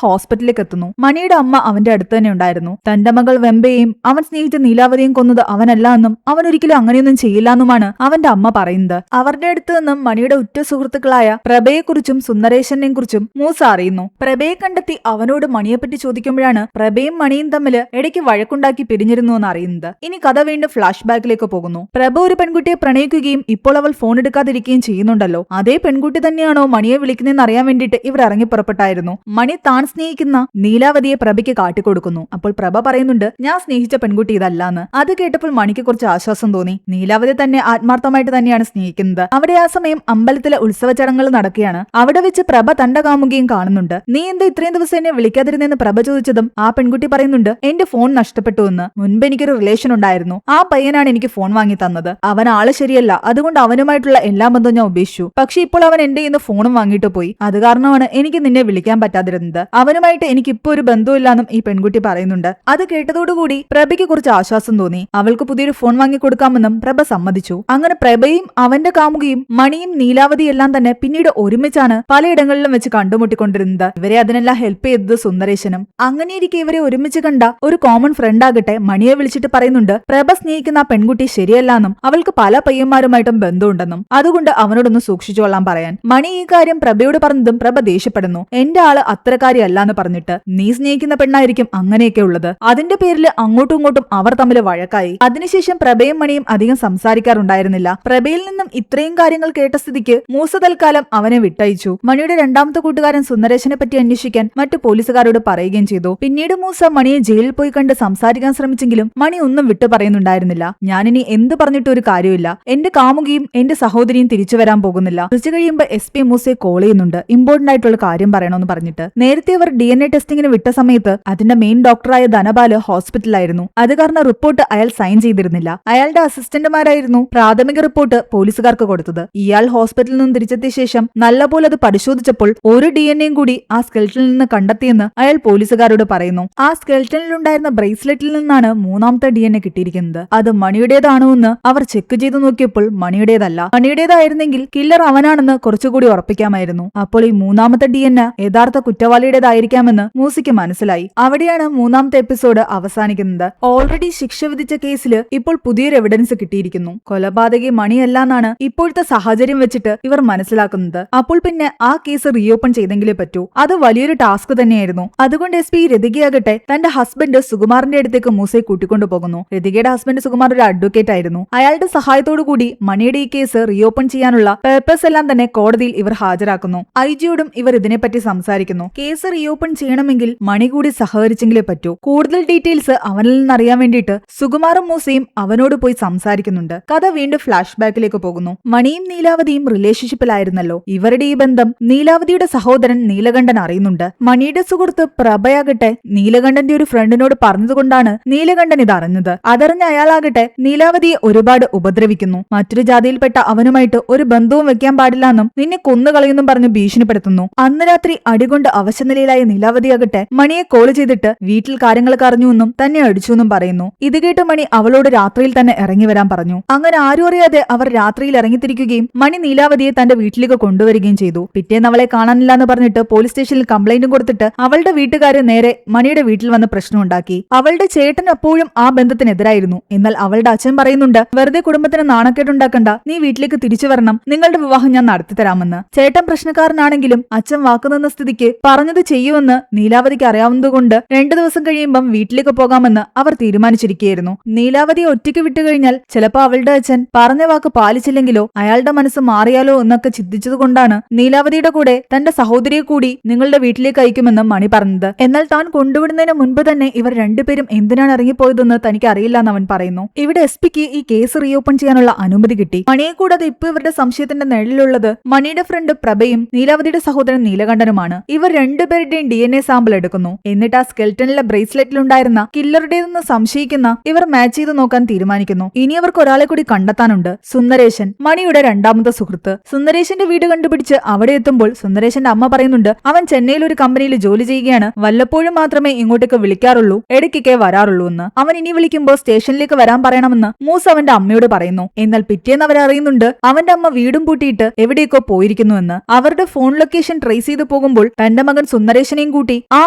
ഹോസ്പിറ്റലിലേക്ക് എത്തുന്നു. മണിയുടെ അമ്മ അവന്റെ അടുത്ത് തന്നെ ഉണ്ടായിരുന്നു. തന്റെ മകൾ വെമ്പയെയും അവൻ സ്നേഹിച്ച നീലാവതിയും കൊന്നത് അവനല്ല എന്നും അവൻ ഒരിക്കലും അങ്ങനെയൊന്നും ചെയ്യില്ല എന്നുമാണ് അവന്റെ അമ്മ പറയുന്നത്. അവരുടെ അടുത്ത് നിന്നും മണിയുടെ ഉറ്റ സുഹൃത്തുക്കളായ പ്രഭയെക്കുറിച്ചും സുന്ദരേശനെയും കുറിച്ചും മൂസ അറിയുന്നു. പ്രഭയെ കണ്ടെത്തി അവനോട് മണിയെപ്പറ്റി ചോദിക്കുമ്പോഴാണ് പ്രഭയും മണിയും തമ്മിൽ ഇടയ്ക്ക് വഴക്കുണ്ടാക്കി പിരിഞ്ഞിരുന്നു എന്ന് അറിയുന്നത്. ഇനി കഥ വീണ്ടും ഫ്ലാഷ് ബാക്കിലേക്ക് പോകുന്നു. പ്രഭ ഒരു പെൺകുട്ടിയെ പ്രണയിക്കുകയും ഇപ്പോൾ അവൾ ഫോൺ എടുക്കാതിരിക്കുകയും ചെയ്യുന്നുണ്ടല്ലോ. അതേ പെൺകുട്ടി തന്നെയാണോ മണിയെ വിളിക്കുന്നതെന്ന് അറിയാൻ വേണ്ടിയിട്ട് ഇവർ ഇറങ്ങി പുറപ്പെട്ടായിരുന്നു. മണി താൻ സ്നേഹിക്കുന്ന നീലാവതിയെ പ്രഭയ്ക്ക് കാട്ടിക്കൊടുക്കുന്നു. അപ്പോൾ പ്രഭ പറയുന്നുണ്ട്, ഞാൻ സ്നേഹിച്ച പെൺകുട്ടി ഇതല്ലാന്ന്. അത് കേട്ടപ്പോൾ മണിക്ക് കുറച്ച് ആശ്വാസം തോന്നി. നീലാവതി തന്നെ ആത്മാർത്ഥമായിട്ട് തന്നെയാണ് സ്നേഹിക്കുന്നത്. അവിടെ ആ സമയം അമ്പലത്തിലെ ഉത്സവ ചടങ്ങുകൾ നടക്കുകയാണ്. അവിടെ വെച്ച് പ്രഭ തന്റെ കാമുകയും കാണുന്നുണ്ട്. നീ എന്താ ഇത്രയും ദിവസം എന്നെ വിളിക്കാതിരുന്നെന്ന് പ്രഭ ചോദിച്ചതും ആ പെൺകുട്ടി പറയുന്നുണ്ട്, എന്റെ ഫോൺ നഷ്ടപ്പെട്ടു എന്ന്. മുൻപ് എനിക്കൊരു റിലേഷൻ ഉണ്ടായിരുന്നു. ആ പയ്യനാണ് എനിക്ക് ഫോൺ വാങ്ങി തന്നത്. അവൻ ആള് ശരിയല്ല, അതുകൊണ്ട് അവനുമായിട്ടുള്ള എല്ലാ ബന്ധവും ഞാൻ ഉപേക്ഷിച്ചു. പക്ഷെ ഇപ്പോൾ അവൻ എന്റെ ഇന്ന് ഫോണും വാങ്ങിയിട്ട് പോയി. അത് കാരണമാണ് എനിക്ക് നിന്നെ വിളിക്കാൻ പറ്റാതിരുന്നത്. അവനുമായിട്ട് എനിക്ക് ഇപ്പൊ ഒരു ബന്ധമില്ലാന്നും ഈ പെൺകുട്ടി പറയുന്നുണ്ട്. അത് കേട്ടതോടുകൂടി പ്രഭയ്ക്ക് കുറച്ച് ആശ്വാസം തോന്നി. അവൾക്ക് പുതിയൊരു ഫോൺ വാങ്ങി കൊടുക്കാമെന്നും പ്രഭ സമ്മതിച്ചു. അങ്ങനെ പ്രഭയും അവന്റെ കാമുകയും മണിയും നീലാവതി എല്ലാം തന്നെ പിന്നീട് ഒരുമിച്ചാണ് പലയിടങ്ങളിലും വെച്ച് കണ്ടുമുട്ടിക്കൊണ്ടിരുന്നത്. ഇവരെ അതിനെല്ലാം ഹെൽപ്പ് ചെയ്തത് സുന്ദരേശനും. അങ്ങനെയിരിക്കെ ഇവരെ ഒരുമിച്ച് കണ്ട ഒരു കോമൺ ഫ്രണ്ട് ആകട്ടെ മണിയെ വിളിച്ചിട്ട് പറയുന്നുണ്ട്, പ്രഭ സ്നേഹിക്കുന്ന ആ പെൺകുട്ടി ശരിയല്ലാന്നും അവൾക്ക് പല പയ്യന്മാരുമായിട്ടും ബന്ധമുണ്ടെന്നും അതുകൊണ്ട് അവനോടൊന്ന് സൂക്ഷിച്ചോളാൻ പറയാൻ. മണി ഈ കാര്യം പ്രഭയോട് പറഞ്ഞതും പ്രഭ ദേഷ്യപ്പെടുന്നു. എന്റെ ആള് അത്രക്കാരിയല്ലാന്ന് പറഞ്ഞിട്ട്, നീ സ്നേഹിക്കുന്ന പെണ്ണായിരിക്കും അങ്ങനെയൊക്കെ ഉള്ളത്. അതിന്റെ പേരിൽ അങ്ങോട്ടും ഇങ്ങോട്ടും അവർ തമ്മിൽ വഴക്കായി. അതിനുശേഷം പ്രഭയും മണിയും അധികം സംസാരിക്കാറുണ്ടായിരുന്നില്ല. പ്രഭയിൽ നിന്നും ഇത്രയും കാര്യങ്ങൾ കേട്ട സ്ഥിതിക്ക് മൂസ തൽക്കാലം അവനെ വിട്ടയച്ചു. മണിയുടെ രണ്ടാമത്തെ കൂട്ടുകാരൻ സുന്ദരേശനെ പറ്റി അന്വേഷിക്കാൻ മറ്റു പോലീസുകാരോട് പറയുകയും ചെയ്തു. പിന്നീട് മൂസ മണിയെ ജയിലിൽ പോയി കണ്ട് സംസാരിക്കാൻ ശ്രമിച്ചെങ്കിലും മണി ഒന്നും വിട്ടു പറയുന്നുണ്ടായിരുന്നില്ല. ഞാനിനി എന്ത് പറഞ്ഞിട്ട് ഒരു കാര്യമില്ല. എന്റെ കാമുകിയും എന്റെ സഹോദരിയും തിരിച്ചു വരാൻ പോകുന്നില്ല. കുറച്ചു കഴിയുമ്പോൾ SP മൂസയെ കോൾ ചെയ്യുന്നുണ്ട്. ഇമ്പോർട്ടന്റ് ആയിട്ടുള്ള കാര്യം പറയണമെന്ന് പറഞ്ഞിട്ട്. നേരത്തെ അവർ DNA ടെസ്റ്റിംഗിന് വിട്ട സമയത്ത് അതിന്റെ മെയിൻ ഡോക്ടറായ ധനപാല് ഹോസ്പിറ്റലായിരുന്നു. അത് കാരണം റിപ്പോർട്ട് അയാൾ സൈൻ ചെയ്തിരുന്നില്ല. അയാളുടെ അസിസ്റ്റന്റുമാരായിരുന്നു പ്രാഥമിക റിപ്പോർട്ട് പോലീസുകാർക്ക് കൊടുത്തത്. ഇയാൾ ഹോസ്പിറ്റലിൽ നിന്ന് തിരിച്ചെത്തിയ ശേഷം നല്ലപോലെ അത് പരിശോധിച്ചപ്പോൾ ഒരു DNA കൂടി ആ സ്കെൽറ്റനിൽ നിന്ന് കണ്ടെത്തിയെന്ന് അയാൾ പോലീസുകാരോട് പറയുന്നു. ആ സ്കെൽറ്റനിലുണ്ടായിരുന്ന ബ്രേസ്ലെറ്റിൽ നിന്നാണ് മൂന്നാമത്തെ DNA കിട്ടിയിരിക്കുന്നത്. അത് മണിയുടേതാണോ എന്ന് അവർ ചെക്ക് ചെയ്ത് നോക്കിയപ്പോൾ മണിയുടേതല്ല. മണിയുടേതായിരുന്നെങ്കിൽ കില്ലർ അവനാണെന്ന് കുറച്ചുകൂടി ഉറപ്പിക്കാമായിരുന്നു. അപ്പോൾ ഈ മൂന്നാമത്തെ DNA യഥാർത്ഥ കുറ്റവാളിയുടേതായിരിക്കാമെന്ന് മൂസയ്ക്ക് മനസ്സിലായി. അവിടെയാണ് മൂന്നാമത്തെ എപ്പിസോഡ് അവസാനിക്കുന്നത്. ഓൾറെഡി ശിക്ഷ വിധിച്ച കേസിൽ ഇപ്പോൾ പുതിയൊരു എവിഡൻസ് കിട്ടിയിരിക്കുന്നു. കൊലപാതകി മണിയല്ലെന്നാണ് ഇപ്പോഴത്തെ സാഹചര്യം വെച്ചിട്ട് ഇവർ മനസ്സിലാക്കുന്നത്. അപ്പോൾ പിന്നെ ആ കേസ് റീഓപ്പൺ ചെയ്തെങ്കിലേ പറ്റൂ. അത് വലിയൊരു ടാസ്ക് തന്നെയായിരുന്നു. അതുകൊണ്ട് SP രതികയാകട്ടെ തന്റെ ഹസ്ബൻഡ് സുകുമാറിന്റെ അടുത്തേക്ക് മൂസയെ കൂട്ടിക്കൊണ്ടു പോകുന്നു. രതികയുടെ ഹസ്ബൻഡ് സുകുമാർ ഒരു അഡ്വക്കേറ്റ് ആയിരുന്നു. അയാളുടെ സഹായത്തോടു കൂടി മണിയുടെ ഈ കേസ് റീഓപ്പൺ ചെയ്യാനുള്ള പേപ്പേഴ്സ് എല്ലാം തന്നെ കോടതിയിൽ ഇവർ ഹാജരാക്കുന്നു. IG-യോടും ഇവർ ഇതിനെപ്പറ്റി സംസാരിക്കുന്നു. കേസ് റീഓപ്പൺ ചെയ്യണമെങ്കിൽ മണി കൂടി സഹകരിച്ചെങ്കിലേ പറ്റൂ. കൂടുതൽ ഡീറ്റെയിൽസ് അവനിൽ നിന്ന് അറിയാൻ വേണ്ടിയിട്ട് സുകുമാറും മൂസയും അവനോട് പോയി സംസാരിക്കുന്നുണ്ട്. കഥ വീണ്ടും ഫ്ലാഷ് ബാക്കിലേക്ക് പോകുന്നു. മണിയും നീലാവതിയും റിലേഷൻഷിപ്പിലായിരുന്നല്ലോ. ഇവരുടെ ഈ ബന്ധം നീലാവതിയുടെ സഹോദരൻ നീലകണ്ഠൻ അറിയുന്നുണ്ട്. മണിയുടെ സുഹൃത്ത് പ്രഭയാകട്ടെ നീലകണ്ഠന്റെ ഒരു ഫ്രണ്ടിനോട് പറഞ്ഞതുകൊണ്ടാണ് നീലകണ്ഠൻ ഇത് അറിഞ്ഞത്. അതറിഞ്ഞ അയാളാകട്ടെ നീലാവതിയെ ഒരുപാട് ഉപദ്രവിക്കുന്നു. മറ്റൊരു ജാതിയിൽപ്പെട്ട അവനുമായിട്ട് ഒരു ബന്ധവും വെക്കാൻ പാടില്ലെന്നും നിന്നെ കൊന്നുകളയുന്നും പറഞ്ഞ് ഭീഷണിപ്പെടുത്തുന്നു. അന്ന് രാത്രി അടികൊണ്ട് അവശനിലയിലായ നീലാവതിയാകട്ടെ മണിയെ കോൾ ചെയ്തിട്ട് വീട്ടിൽ കാര്യങ്ങളൊക്കെ അറിഞ്ഞുവെന്നും തന്നെ അടിച്ചുവെന്നും പറയുന്നു. ഇത് കേട്ട് മണി അവളോട് രാത്രിയിൽ തന്നെ ഇറങ്ങി വരാൻ പറഞ്ഞു. അങ്ങനെ ആരും അറിയാതെ അവർ രാത്രിയിൽ ഇറങ്ങിത്തിരിക്കുകയും മണി നീലാവതിയെ തന്റെ വീട്ടിലേക്ക് കൊണ്ടുവരികയും ചെയ്തു. പിറ്റേന്ന് അവളെ കാണാനില്ലാന്ന് പറഞ്ഞിട്ട് പോലീസ് സ്റ്റേഷനിൽ കംപ്ലൈന്റും കൊടുത്തിട്ട് അവളുടെ വീട്ടുകാരെ നേരെ മണിയുടെ വീട്ടിൽ വന്ന് പ്രശ്നമുണ്ടാക്കി. അവളുടെ ചേട്ടൻ അപ്പോഴും ആ ബന്ധത്തിനെതിരായിരുന്നു. എന്നാൽ അവളുടെ അച്ഛൻ പറയുന്നുണ്ട്, വെറുതെ കുടുംബത്തിന് നാണക്കേടുണ്ടാക്കണ്ട, നീ വീട്ടിലേക്ക് തിരിച്ചു വരണം, നിങ്ങളുടെ വിവാഹം ഞാൻ നടത്തിത്തരാമെന്ന്. ചേട്ടൻ പ്രശ്നക്കാരനാണെങ്കിലും അച്ഛൻ വാക്കുനിന്ന സ്ഥിതിക്ക് പറഞ്ഞത് ചെയ്യുമെന്ന് നീലാവതിക്ക് അറിയാവുന്നതുകൊണ്ട് 2 ദിവസം കഴിയുമ്പം വീട്ടിലേക്ക് പോകാമെന്ന് അവർ തീരുമാനിച്ചിരിക്കുകയായിരുന്നു. നീലാവതിയെ ഒറ്റയ്ക്ക് വിട്ടുകഴിഞ്ഞാൽ ചിലപ്പോ അവളുടെ അച്ഛൻ പറഞ്ഞ വാക്ക് പാലിച്ചില്ലെങ്കിലോ അയാളുടെ മനസ്സ് മാറിയാലോ എന്നൊക്കെ ചിന്തിച്ചതുകൊണ്ടാണ് നീലാവതിയുടെ കൂടെ തന്റെ സഹോദരിയെ കൂടി നിങ്ങളുടെ വീട്ടിലേക്ക് അയക്കുമെന്ന് മണി പറഞ്ഞത്. എന്നാൽ താൻ കൊണ്ടുവിടുന്നതിന് മുൻപ് തന്നെ ഇവർ രണ്ടുപേരും എന്തിനാണ് ഇറങ്ങിപ്പോയതെന്ന് തനിക്ക് അറിയില്ല എന്ന് അവൻ പറയുന്നു. ഇവിടെ SP-ക്ക് ഈ കേസ് റീഓപ്പൺ ചെയ്യാനുള്ള അനുമതി കിട്ടി. മണിയെ കൂടാതെ ഇപ്പൊ ഇവരുടെ സംശയത്തിന്റെ നിഴലിലുള്ളത് മണിയുടെ ഫ്രണ്ട് പ്രഭയും നീലാവതിയുടെ സഹോദരൻ നീലകണ്ഠനുമാണ്. ഇവർ രണ്ടുപേരുടെയും DNA സാമ്പിൾ എടുക്കുന്നു. എന്നിട്ട് ആ സ്കെൽറ്റനിലെ ബ്രേസ്ലെറ്റിലുണ്ടായിരുന്ന കില്ലറുടേതെന്ന് സംശയിക്കുന്ന ഇവർ മാച്ച് ചെയ്ത് നോക്കാൻ തീരുമാനിക്കുന്നു. ഇനി അവർക്ക് ഒരാളെ കൂടി കണ്ടെത്താനുണ്ട്, സുന്ദരേശൻ, മണിയുടെ രണ്ടാമത്തെ സുഹൃത്ത്. സുന്ദരേശന്റെ വീട് കണ്ടുപിടിച്ച് അവിടെ എത്തുമ്പോൾ സുന്ദരേശന്റെ അമ്മ പറയുന്നുണ്ട്, അവൻ ചെന്നൈയിൽ ഒരു കമ്പനിയിൽ ജോലി ചെയ്യുകയാണ്, വല്ലപ്പോഴും മാത്രമേ ഇങ്ങോട്ടേക്ക് വിളിക്കാറുള്ളൂ, ഇടയ്ക്കൊക്കെ വരാറുള്ളൂ എന്ന്. അവൻ ഇനി വിളിക്കുമ്പോൾ സ്റ്റേഷനിലേക്ക് വരാൻ പറയണമെന്ന് മൂസ് അവന്റെ അമ്മയോട് പറയുന്നു. എന്നാൽ പിറ്റേന്ന് അവരറിയുന്നുണ്ട് അവന്റെ അമ്മ വീടും പൂട്ടിയിട്ട് എവിടേക്കോ പോയിരിക്കുന്നുവെന്ന്. അവരുടെ ഫോൺ ലൊക്കേഷൻ ലൊക്കേഷൻ ട്രേസ് ചെയ്ത് പോകുമ്പോൾ തന്റെ മകൻ സുന്ദരേശനെയും കൂട്ടി ആ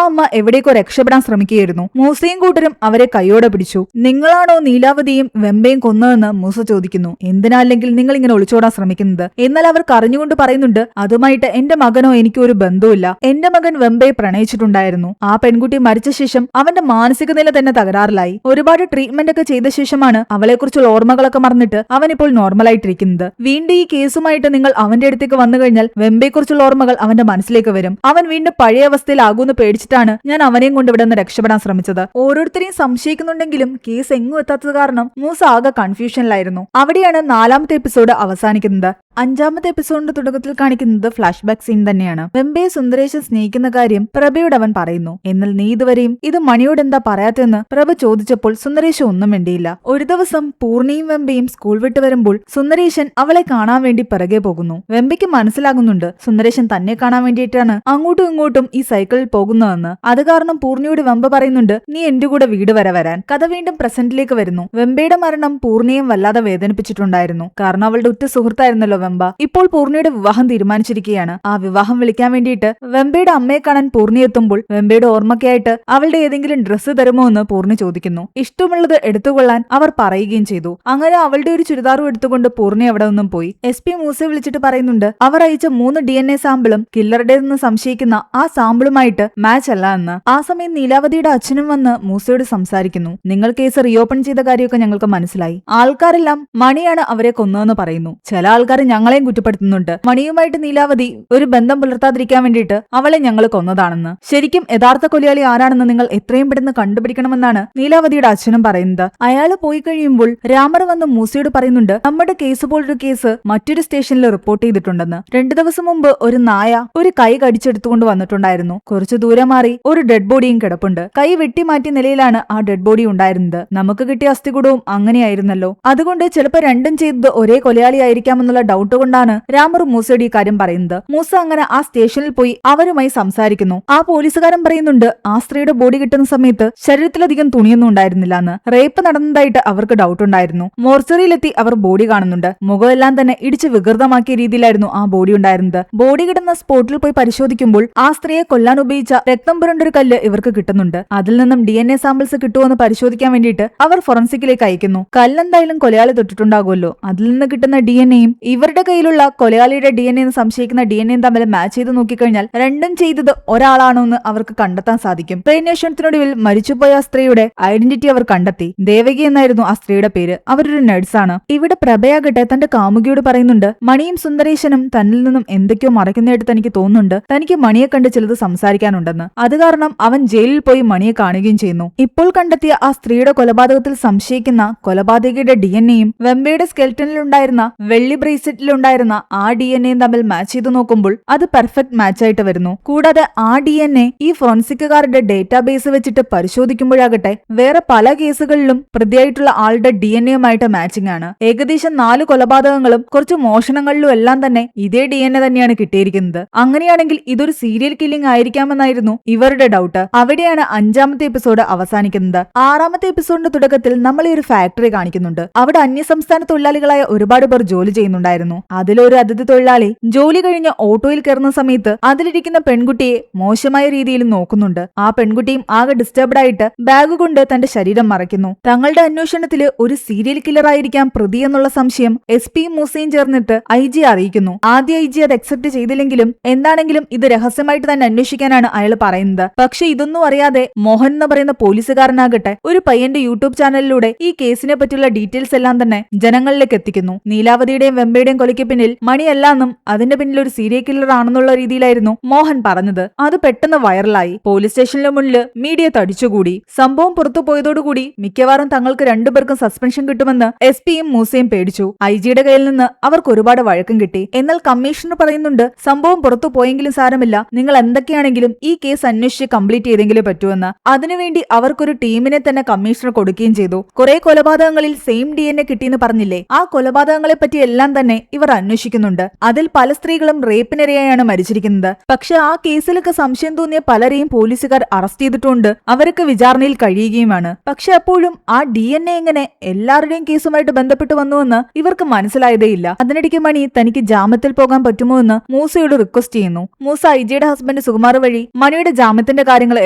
അമ്മ എവിടേക്കോ രക്ഷപ്പെടാൻ ശ്രമിക്കുകയായിരുന്നു. മൂസയും കൂട്ടരും അവരെ കൈയോടെ പിടിച്ചു. നിങ്ങളാണോ നീലാവതിയും വെമ്പയും കൊന്നതെന്ന് മൂസ ചോദിക്കുന്നു. എന്തിനാ അല്ലെങ്കിൽ നിങ്ങൾ ഇങ്ങനെ ഒളിച്ചോടാൻ ശ്രമിക്കുന്നത്? എന്നാൽ അവർ കരഞ്ഞുകൊണ്ട് പറയുന്നുണ്ട്, അതുമായിട്ട് എന്റെ മകനോ എനിക്കോ ഒരു ബന്ധവുമില്ല. എന്റെ മകൻ വെമ്പയെ പ്രണയിച്ചിട്ടുണ്ടായിരുന്നു. ആ പെൺകുട്ടി മരിച്ച ശേഷം അവന്റെ മാനസിക നില തന്നെ തകരാറിലായി. ഒരുപാട് ട്രീറ്റ്മെന്റ് ഒക്കെ ചെയ്ത ശേഷമാണ് അവളെക്കുറിച്ചുള്ള ഓർമ്മകളൊക്കെ മറന്നിട്ട് അവൻ ഇപ്പോൾ നോർമലായിട്ടിരിക്കുന്നത്. വീണ്ടും ഈ കേസുമായിട്ട് നിങ്ങൾ അവന്റെ അടുത്തേക്ക് വന്നു കഴിഞ്ഞാൽ വെമ്പയെക്കുറിച്ചുള്ള ഓർമ്മകൾ അവന്റെ മനസ്സിലേക്ക് വരും. അവൻ വീണ്ടും പഴയ അവസ്ഥയിലാകുമെന്ന് പേടിച്ചിട്ടാണ് ഞാൻ അവനെയും കൊണ്ട് ഇവിടെ നിന്ന് രക്ഷപ്പെടാൻ ശ്രമിച്ചത്. ഓരോരുത്തരെയും സംശയിക്കുന്നുണ്ടെങ്കിലും കേസ് എങ്ങും എത്താത്തത് കാരണം മൂസ ആകെ കൺഫ്യൂഷനിലായിരുന്നു. അവിടെയാണ് 4ാമത്തെ എപ്പിസോഡ് അവസാനിക്കുന്നത്. 5ാമത്തെ എപ്പിസോഡിന്റെ തുടക്കത്തിൽ കാണിക്കുന്നത് ഫ്ലാഷ് ബാക്ക് സീൻ തന്നെയാണ്. വെമ്പയെ സുന്ദരേശൻ സ്നേഹിക്കുന്ന കാര്യം പ്രഭയോട് അവൻ പറയുന്നു. എന്നാൽ നീ ഇതുവരെയും ഇത് മണിയോട് എന്താ പറയാത്തെന്ന് പ്രഭ ചോദിച്ചപ്പോൾ സുന്ദരേശൻ ഒന്നും വേണ്ടിയില്ല. ഒരു ദിവസം പൂർണിയും വെമ്പയും സ്കൂൾ വിട്ട് വരുമ്പോൾ സുന്ദരേശൻ അവളെ കാണാൻ വേണ്ടി പിറകെ പോകുന്നു. വെമ്പയ്ക്ക് മനസ്സിലാകുന്നുണ്ട് സുന്ദരേശൻ തന്നെ കാണാൻ വേണ്ടിയിട്ടാണ് അങ്ങോട്ടും ഇങ്ങോട്ടും ഈ സൈക്കിളിൽ പോകുന്നതെന്ന്. അത് കാരണം പൂർണിയോട് വെമ്പ പറയുന്നുണ്ട്, നീ എന്റെ കൂടെ വീട് വരെ വരാൻ. കഥ വീണ്ടും പ്രസന്റിലേക്ക് വരുന്നു. വെമ്പയുടെ മരണം പൂർണിയും വല്ലാതെ വേദനിപ്പിച്ചിട്ടുണ്ടായിരുന്നു. കാരണം അവളുടെ ഉറ്റ സുഹൃത്തായിരുന്നല്ലോ വെമ്പ. ഇപ്പോൾ പൂർണിയുടെ വിവാഹം തീരുമാനിച്ചിരിക്കുകയാണ്. ആ വിവാഹം വിളിക്കാൻ വേണ്ടിയിട്ട് വെമ്പയുടെ അമ്മയെ കാണാൻ പൂർണി എത്തുമ്പോൾ വെമ്പയുടെ ഓർമ്മയ്ക്കായിട്ട് അവളുടെ ഏതെങ്കിലും ഡ്രസ്സ് തരുമോ എന്ന് പൂർണി ചോദിക്കുന്നു. ഇഷ്ടമുള്ളത് എടുത്തുകൊള്ളാൻ അവർ പറയുകയും ചെയ്തു. അങ്ങനെ അവളുടെ ഒരു ചുരിദാറും എടുത്തുകൊണ്ട് പൂർണി അവിടെ നിന്നും പോയി. SP മൂസയെ വിളിച്ചിട്ട് പറയുന്നുണ്ട്, അവർ അയച്ച 3 DNA സാമ്പിളും കില്ലറുടേതെന്ന് സംശയിക്കുന്ന ആ സാമ്പിളുമായിട്ട് മാച്ച് അല്ല എന്ന്. ആ സമയം നീലാവതിയുടെ അച്ഛനും വന്ന് മൂസയോട് സംസാരിക്കുന്നു. നിങ്ങൾ കേസ് റീഓപ്പൺ ചെയ്ത കാര്യമൊക്കെ ഞങ്ങൾക്ക് മനസ്സിലായി. ആൾക്കാരെല്ലാം മണിയാണ് അവരെ കൊന്നതെന്ന് പറയുന്നു. ചില ആൾക്കാർ ഞങ്ങളെയും കുറ്റപ്പെടുത്തുന്നുണ്ട്. മണിയുമായിട്ട് നീലാവതി ഒരു ബന്ധം പുലർത്താതിരിക്കാൻ വേണ്ടിയിട്ട് അവളെ ഞങ്ങൾ കൊന്നതാണെന്ന്. ശരിക്കും യഥാർത്ഥ കൊലയാളി ആരാണെന്ന് നിങ്ങൾ എത്രയും പെട്ടെന്ന് കണ്ടുപിടിക്കണമെന്നാണ് നീലാവതിയുടെ അച്ഛനും പറയുന്നത്. അയാൾ പോയി കഴിയുമ്പോൾ രാമർ വന്ന് മൂസയോട് പറയുന്നുണ്ട്, നമ്മുടെ കേസ് പോലൊരു കേസ് മറ്റൊരു സ്റ്റേഷനിൽ റിപ്പോർട്ട് ചെയ്തിട്ടുണ്ടെന്ന്. 2 ദിവസം മുമ്പ് ഒരു നായ ഒരു കൈ കടിച്ചെടുത്തുകൊണ്ട് വന്നിട്ടുണ്ടായിരുന്നു. കുറച്ചു ദൂരം മാറി ഒരു ഡെഡ് ബോഡിയും കിടപ്പുണ്ട്. കൈ വെട്ടിമാറ്റിയ നിലയിലാണ് ആ ഡെഡ് ബോഡി ഉണ്ടായിരുന്നത്. നമുക്ക് കിട്ടിയ അസ്ഥികൂടവും അങ്ങനെയായിരുന്നല്ലോ. അതുകൊണ്ട് ചിലപ്പോൾ രണ്ടും ചെയ്തത് ഒരേ കൊലയാളിയായിരിക്കാമെന്നുള്ള ഡൗട്ട് കൊണ്ടാണ് രാമർ മൂസയോട് ഈ കാര്യം പറയുന്നത്. മൂസ അങ്ങനെ ആ സ്റ്റേഷനിൽ പോയി അവരുമായി സംസാരിക്കുന്നു. ആ പോലീസുകാരൻ പറയുന്നുണ്ട്, ആ സ്ത്രീയുടെ ബോഡി കിട്ടുന്ന സമയത്ത് ശരീരത്തിലധികം തുണിയൊന്നും ഉണ്ടായിരുന്നില്ല എന്ന്. റേപ്പ് നടന്നതായിട്ട് അവർക്ക് ഡൗട്ട് ഉണ്ടായിരുന്നു. മോർച്ചറിയിലെത്തി അവർ ബോഡി കാണുന്നുണ്ട്. മുഖമെല്ലാം തന്നെ ഇടിച്ച് വികൃതമാക്കിയ രീതിയിലായിരുന്നു ആ ബോഡി ഉണ്ടായിരുന്നത്. ബോഡി കിട്ടുന്ന സ്പോട്ടിൽ പോയി പരിശോധിക്കുമ്പോൾ ആ സ്ത്രീയെ കൊല്ലാൻ ഉപയോഗിച്ച രക്തം പുരണ്ടൊരു കല്ല് ഇവർക്ക് കിട്ടുന്നുണ്ട്. അതിൽ നിന്നും DNA സാമ്പിൾസ് കിട്ടുമെന്ന് പരിശോധിക്കാൻ വേണ്ടിയിട്ട് അവർ ഫോറൻസിക്കിലേക്ക് അയക്കുന്നു. കല്ലെന്തായാലും കൊലയാളി തൊട്ടിട്ടുണ്ടാകുമല്ലോ. അതിൽ നിന്ന് കിട്ടുന്ന DNAയും ഇവരുടെ കയ്യിലുള്ള കൊലയാളിയുടെ DNA എന്ന് സംശയിക്കുന്ന DNAയും തമ്മിൽ മാച്ച് ചെയ്ത് നോക്കിക്കഴിഞ്ഞാൽ രണ്ടും ചെയ്തത് ഒരാളാണോ എന്ന് അവർക്ക് കണ്ടെത്താൻ സാധിക്കും. പ്രേന്വേഷണത്തിനൊടുവിൽ മരിച്ചുപോയ ആ സ്ത്രീയുടെ ഐഡന്റിറ്റി അവർ കണ്ടെത്തി. ദേവകി എന്നായിരുന്നു ആ സ്ത്രീയുടെ പേര്. അവരൊരു നഴ്സാണ്. ഇവിടെ പ്രഭയാകട്ടെ തന്റെ കാമുകിയോട് പറയുന്നുണ്ട്, മണിയും സുന്ദരേശനും തന്നിൽ നിന്നും എന്തൊക്കെയോ മറക്കുന്നതായിട്ട് തനിക്ക് തോന്നുന്നുണ്ട്. തനിക്ക് മണിയെ കണ്ട് ചിലത് സംസാരിക്കാനുണ്ടെന്ന്. അത് കാരണം അവൻ ജയിലിൽ പോയി മണിയെ കാണുകയും ചെയ്യുന്നു. ഇപ്പോൾ കണ്ടെത്തിയ ആ സ്ത്രീയുടെ കൊലപാതകത്തിൽ സംശയിക്കുന്ന കൊലപാതകയുടെ DNAയും വെമ്പയുടെ സ്കെൽറ്റനിലുണ്ടായിരുന്ന വെള്ളി ബ്രേസ്ലെറ്റിലുണ്ടായിരുന്ന ആ DNAയും തമ്മിൽ മാച്ച് ചെയ്ത് നോക്കുമ്പോൾ അത് പെർഫെക്റ്റ് മാച്ച് ആയിട്ട് വരുന്നു. കൂടാതെ ആ DNA ഈ ഫോറൻസിക്കുകാരുടെ ഡേറ്റാബേസ് വെച്ചിട്ട് പരിശോധിക്കുമ്പോഴാകട്ടെ വേറെ പല കേസുകളിലും പ്രതിയായിട്ടുള്ള ആളുടെ DNAയുമായിട്ട് മാച്ചിങ് ആണ്. ഏകദേശം 4 കൊലപാതകങ്ങളും കുറച്ച് മോഷണങ്ങളിലും എല്ലാം തന്നെ ഇതേ DNA തന്നെയാണ് കിട്ടിയിരിക്കുന്നത്. അങ്ങനെയാണെങ്കിൽ ഇതൊരു സീരിയൽ കില്ലിംഗ് ആയിരിക്കാമെന്നായിരുന്നു ഇവരുടെ ഡൗട്ട്. അവിടെയാണ് 5ാമത്തെ എപ്പിസോഡ് അവസാനിക്കുന്നത്. 6ാമത്തെ എപ്പിസോഡിന്റെ തുടക്കത്തിൽ നമ്മൾ ഈ ഒരു ഫാക്ടറി കാണിക്കുന്നുണ്ട്. അവിടെ അന്യസംസ്ഥാന തൊഴിലാളികളായ ഒരുപാട് പേർ ജോലി ചെയ്യുന്നുണ്ടായിരുന്നു. അതിലൊരു അതിഥി തൊഴിലാളി ജോലി കഴിഞ്ഞ് ഓട്ടോയിൽ കയറുന്ന സമയത്ത് അതിലിരിക്കുന്ന പെൺകുട്ടിയെ മോശമായ രീതിയിൽ നോക്കുന്നുണ്ട്. ആ പെൺകുട്ടിയും ആകെ ഡിസ്റ്റർബ്ഡ് ആയിട്ട് ബാഗ് കൊണ്ട് തന്റെ ശരീരം മറയ്ക്കുന്നു. തങ്ങളുടെ അന്വേഷണത്തില് ഒരു സീരിയൽ കില്ലർ ആയിരിക്കാം പ്രതി എന്നുള്ള സംശയം SP മൂസയും ചേർന്നിട്ട് IG അറിയിക്കുന്നു. ആദ്യ IG അത് അക്സെപ്റ്റ് ചെയ്തില്ലെങ്കിലും എന്താണെങ്കിലും ഇത് രഹസ്യമായിട്ട് തന്നെ അന്വേഷിക്കാനാണ് അയാൾ പറയുന്നത്. പക്ഷെ ഇതൊന്നും അറിയാതെ മോഹൻ എന്ന് പറയുന്ന പോലീസുകാരനാകട്ടെ ഒരു പയ്യന്റെ യൂട്യൂബ് ചാനലിലൂടെ ഈ കേസിനെ പറ്റിയുള്ള ഡീറ്റെയിൽസ് എല്ലാം തന്നെ ജനങ്ങളിലേക്ക് എത്തിക്കുന്നു. നീലാവതിയുടെയും വെമ്പയുടെയും കൊലയ്ക്ക് പിന്നിൽ മണിയല്ലാന്നും അതിന്റെ പിന്നിൽ ഒരു സീരിയൽ കില്ലർ ആണെന്നുള്ള രീതിയിലായിരുന്നു മോഹൻ പറഞ്ഞത്. അത് പെട്ടെന്ന് വൈറലായി. പോലീസ് സ്റ്റേഷനിലെ മുന്നിൽ മീഡിയ തടിച്ചുകൂടി. സംഭവം പുറത്തു പോയതോടുകൂടി മിക്കവാറും തങ്ങൾക്ക് രണ്ടുപേർക്കും സസ്പെൻഷൻ കിട്ടുമെന്ന് SPയും മൂസയും പേടിച്ചു. IGയുടെ കയ്യിൽ നിന്ന് അവർക്ക് ഒരുപാട് വഴക്കം കിട്ടി. എന്നാൽ കമ്മീഷണർ പറയുന്നുണ്ട്, സംഭവം പുറത്തു പോയെങ്കിലും സാരമില്ല, നിങ്ങൾ എന്തൊക്കെയാണെങ്കിലും ഈ കേസ് അന്വേഷിച്ച് കംപ്ലീറ്റ് ചെയ്തെങ്കിലേ പറ്റൂവെന്ന്. അതിനുവേണ്ടി അവർക്കൊരു ടീമിനെ തന്നെ കമ്മീഷണർ കൊടുക്കുകയും ചെയ്തു. കുറെ കൊലപാതകങ്ങളിൽ സെയിം DNA കിട്ടിയെന്ന് പറഞ്ഞില്ലേ, ആ കൊലപാതകങ്ങളെ പറ്റി എല്ലാം തന്നെ ഇവർ അന്വേഷിക്കുന്നുണ്ട്. അതിൽ പല സ്ത്രീകളും റേപ്പിനിരയായാണ് മരിച്ചിരിക്കുന്നത്. പക്ഷെ ആ കേസിലൊക്കെ സംശയം തോന്നിയ പലരെയും പോലീസുകാർ അറസ്റ്റ് ചെയ്തിട്ടുണ്ട്. അവരൊക്കെ വിചാരണയിൽ കഴിയുകയുമാണ്. പക്ഷെ അപ്പോഴും ആ DNA എങ്ങനെ എല്ലാവരുടെയും കേസുമായിട്ട് ബന്ധപ്പെട്ട് വന്നുവെന്ന് ഇവർക്ക് മനസ്സിലായതേയില്ല. അതിനിടയ്ക്ക് മണി തനിക്ക് ജാമ്യത്തിൽ പോകാൻ പറ്റുമോ എന്ന് മൂസയോട് റിക്വസ്റ്റ് ചെയ്യുന്നു. മൂസ ഐജയുടെ ഹസ്ബൻഡ് സുകുമാർ വഴി മണിയുടെ ജാമ്യത്തിന്റെ കാര്യങ്ങൾ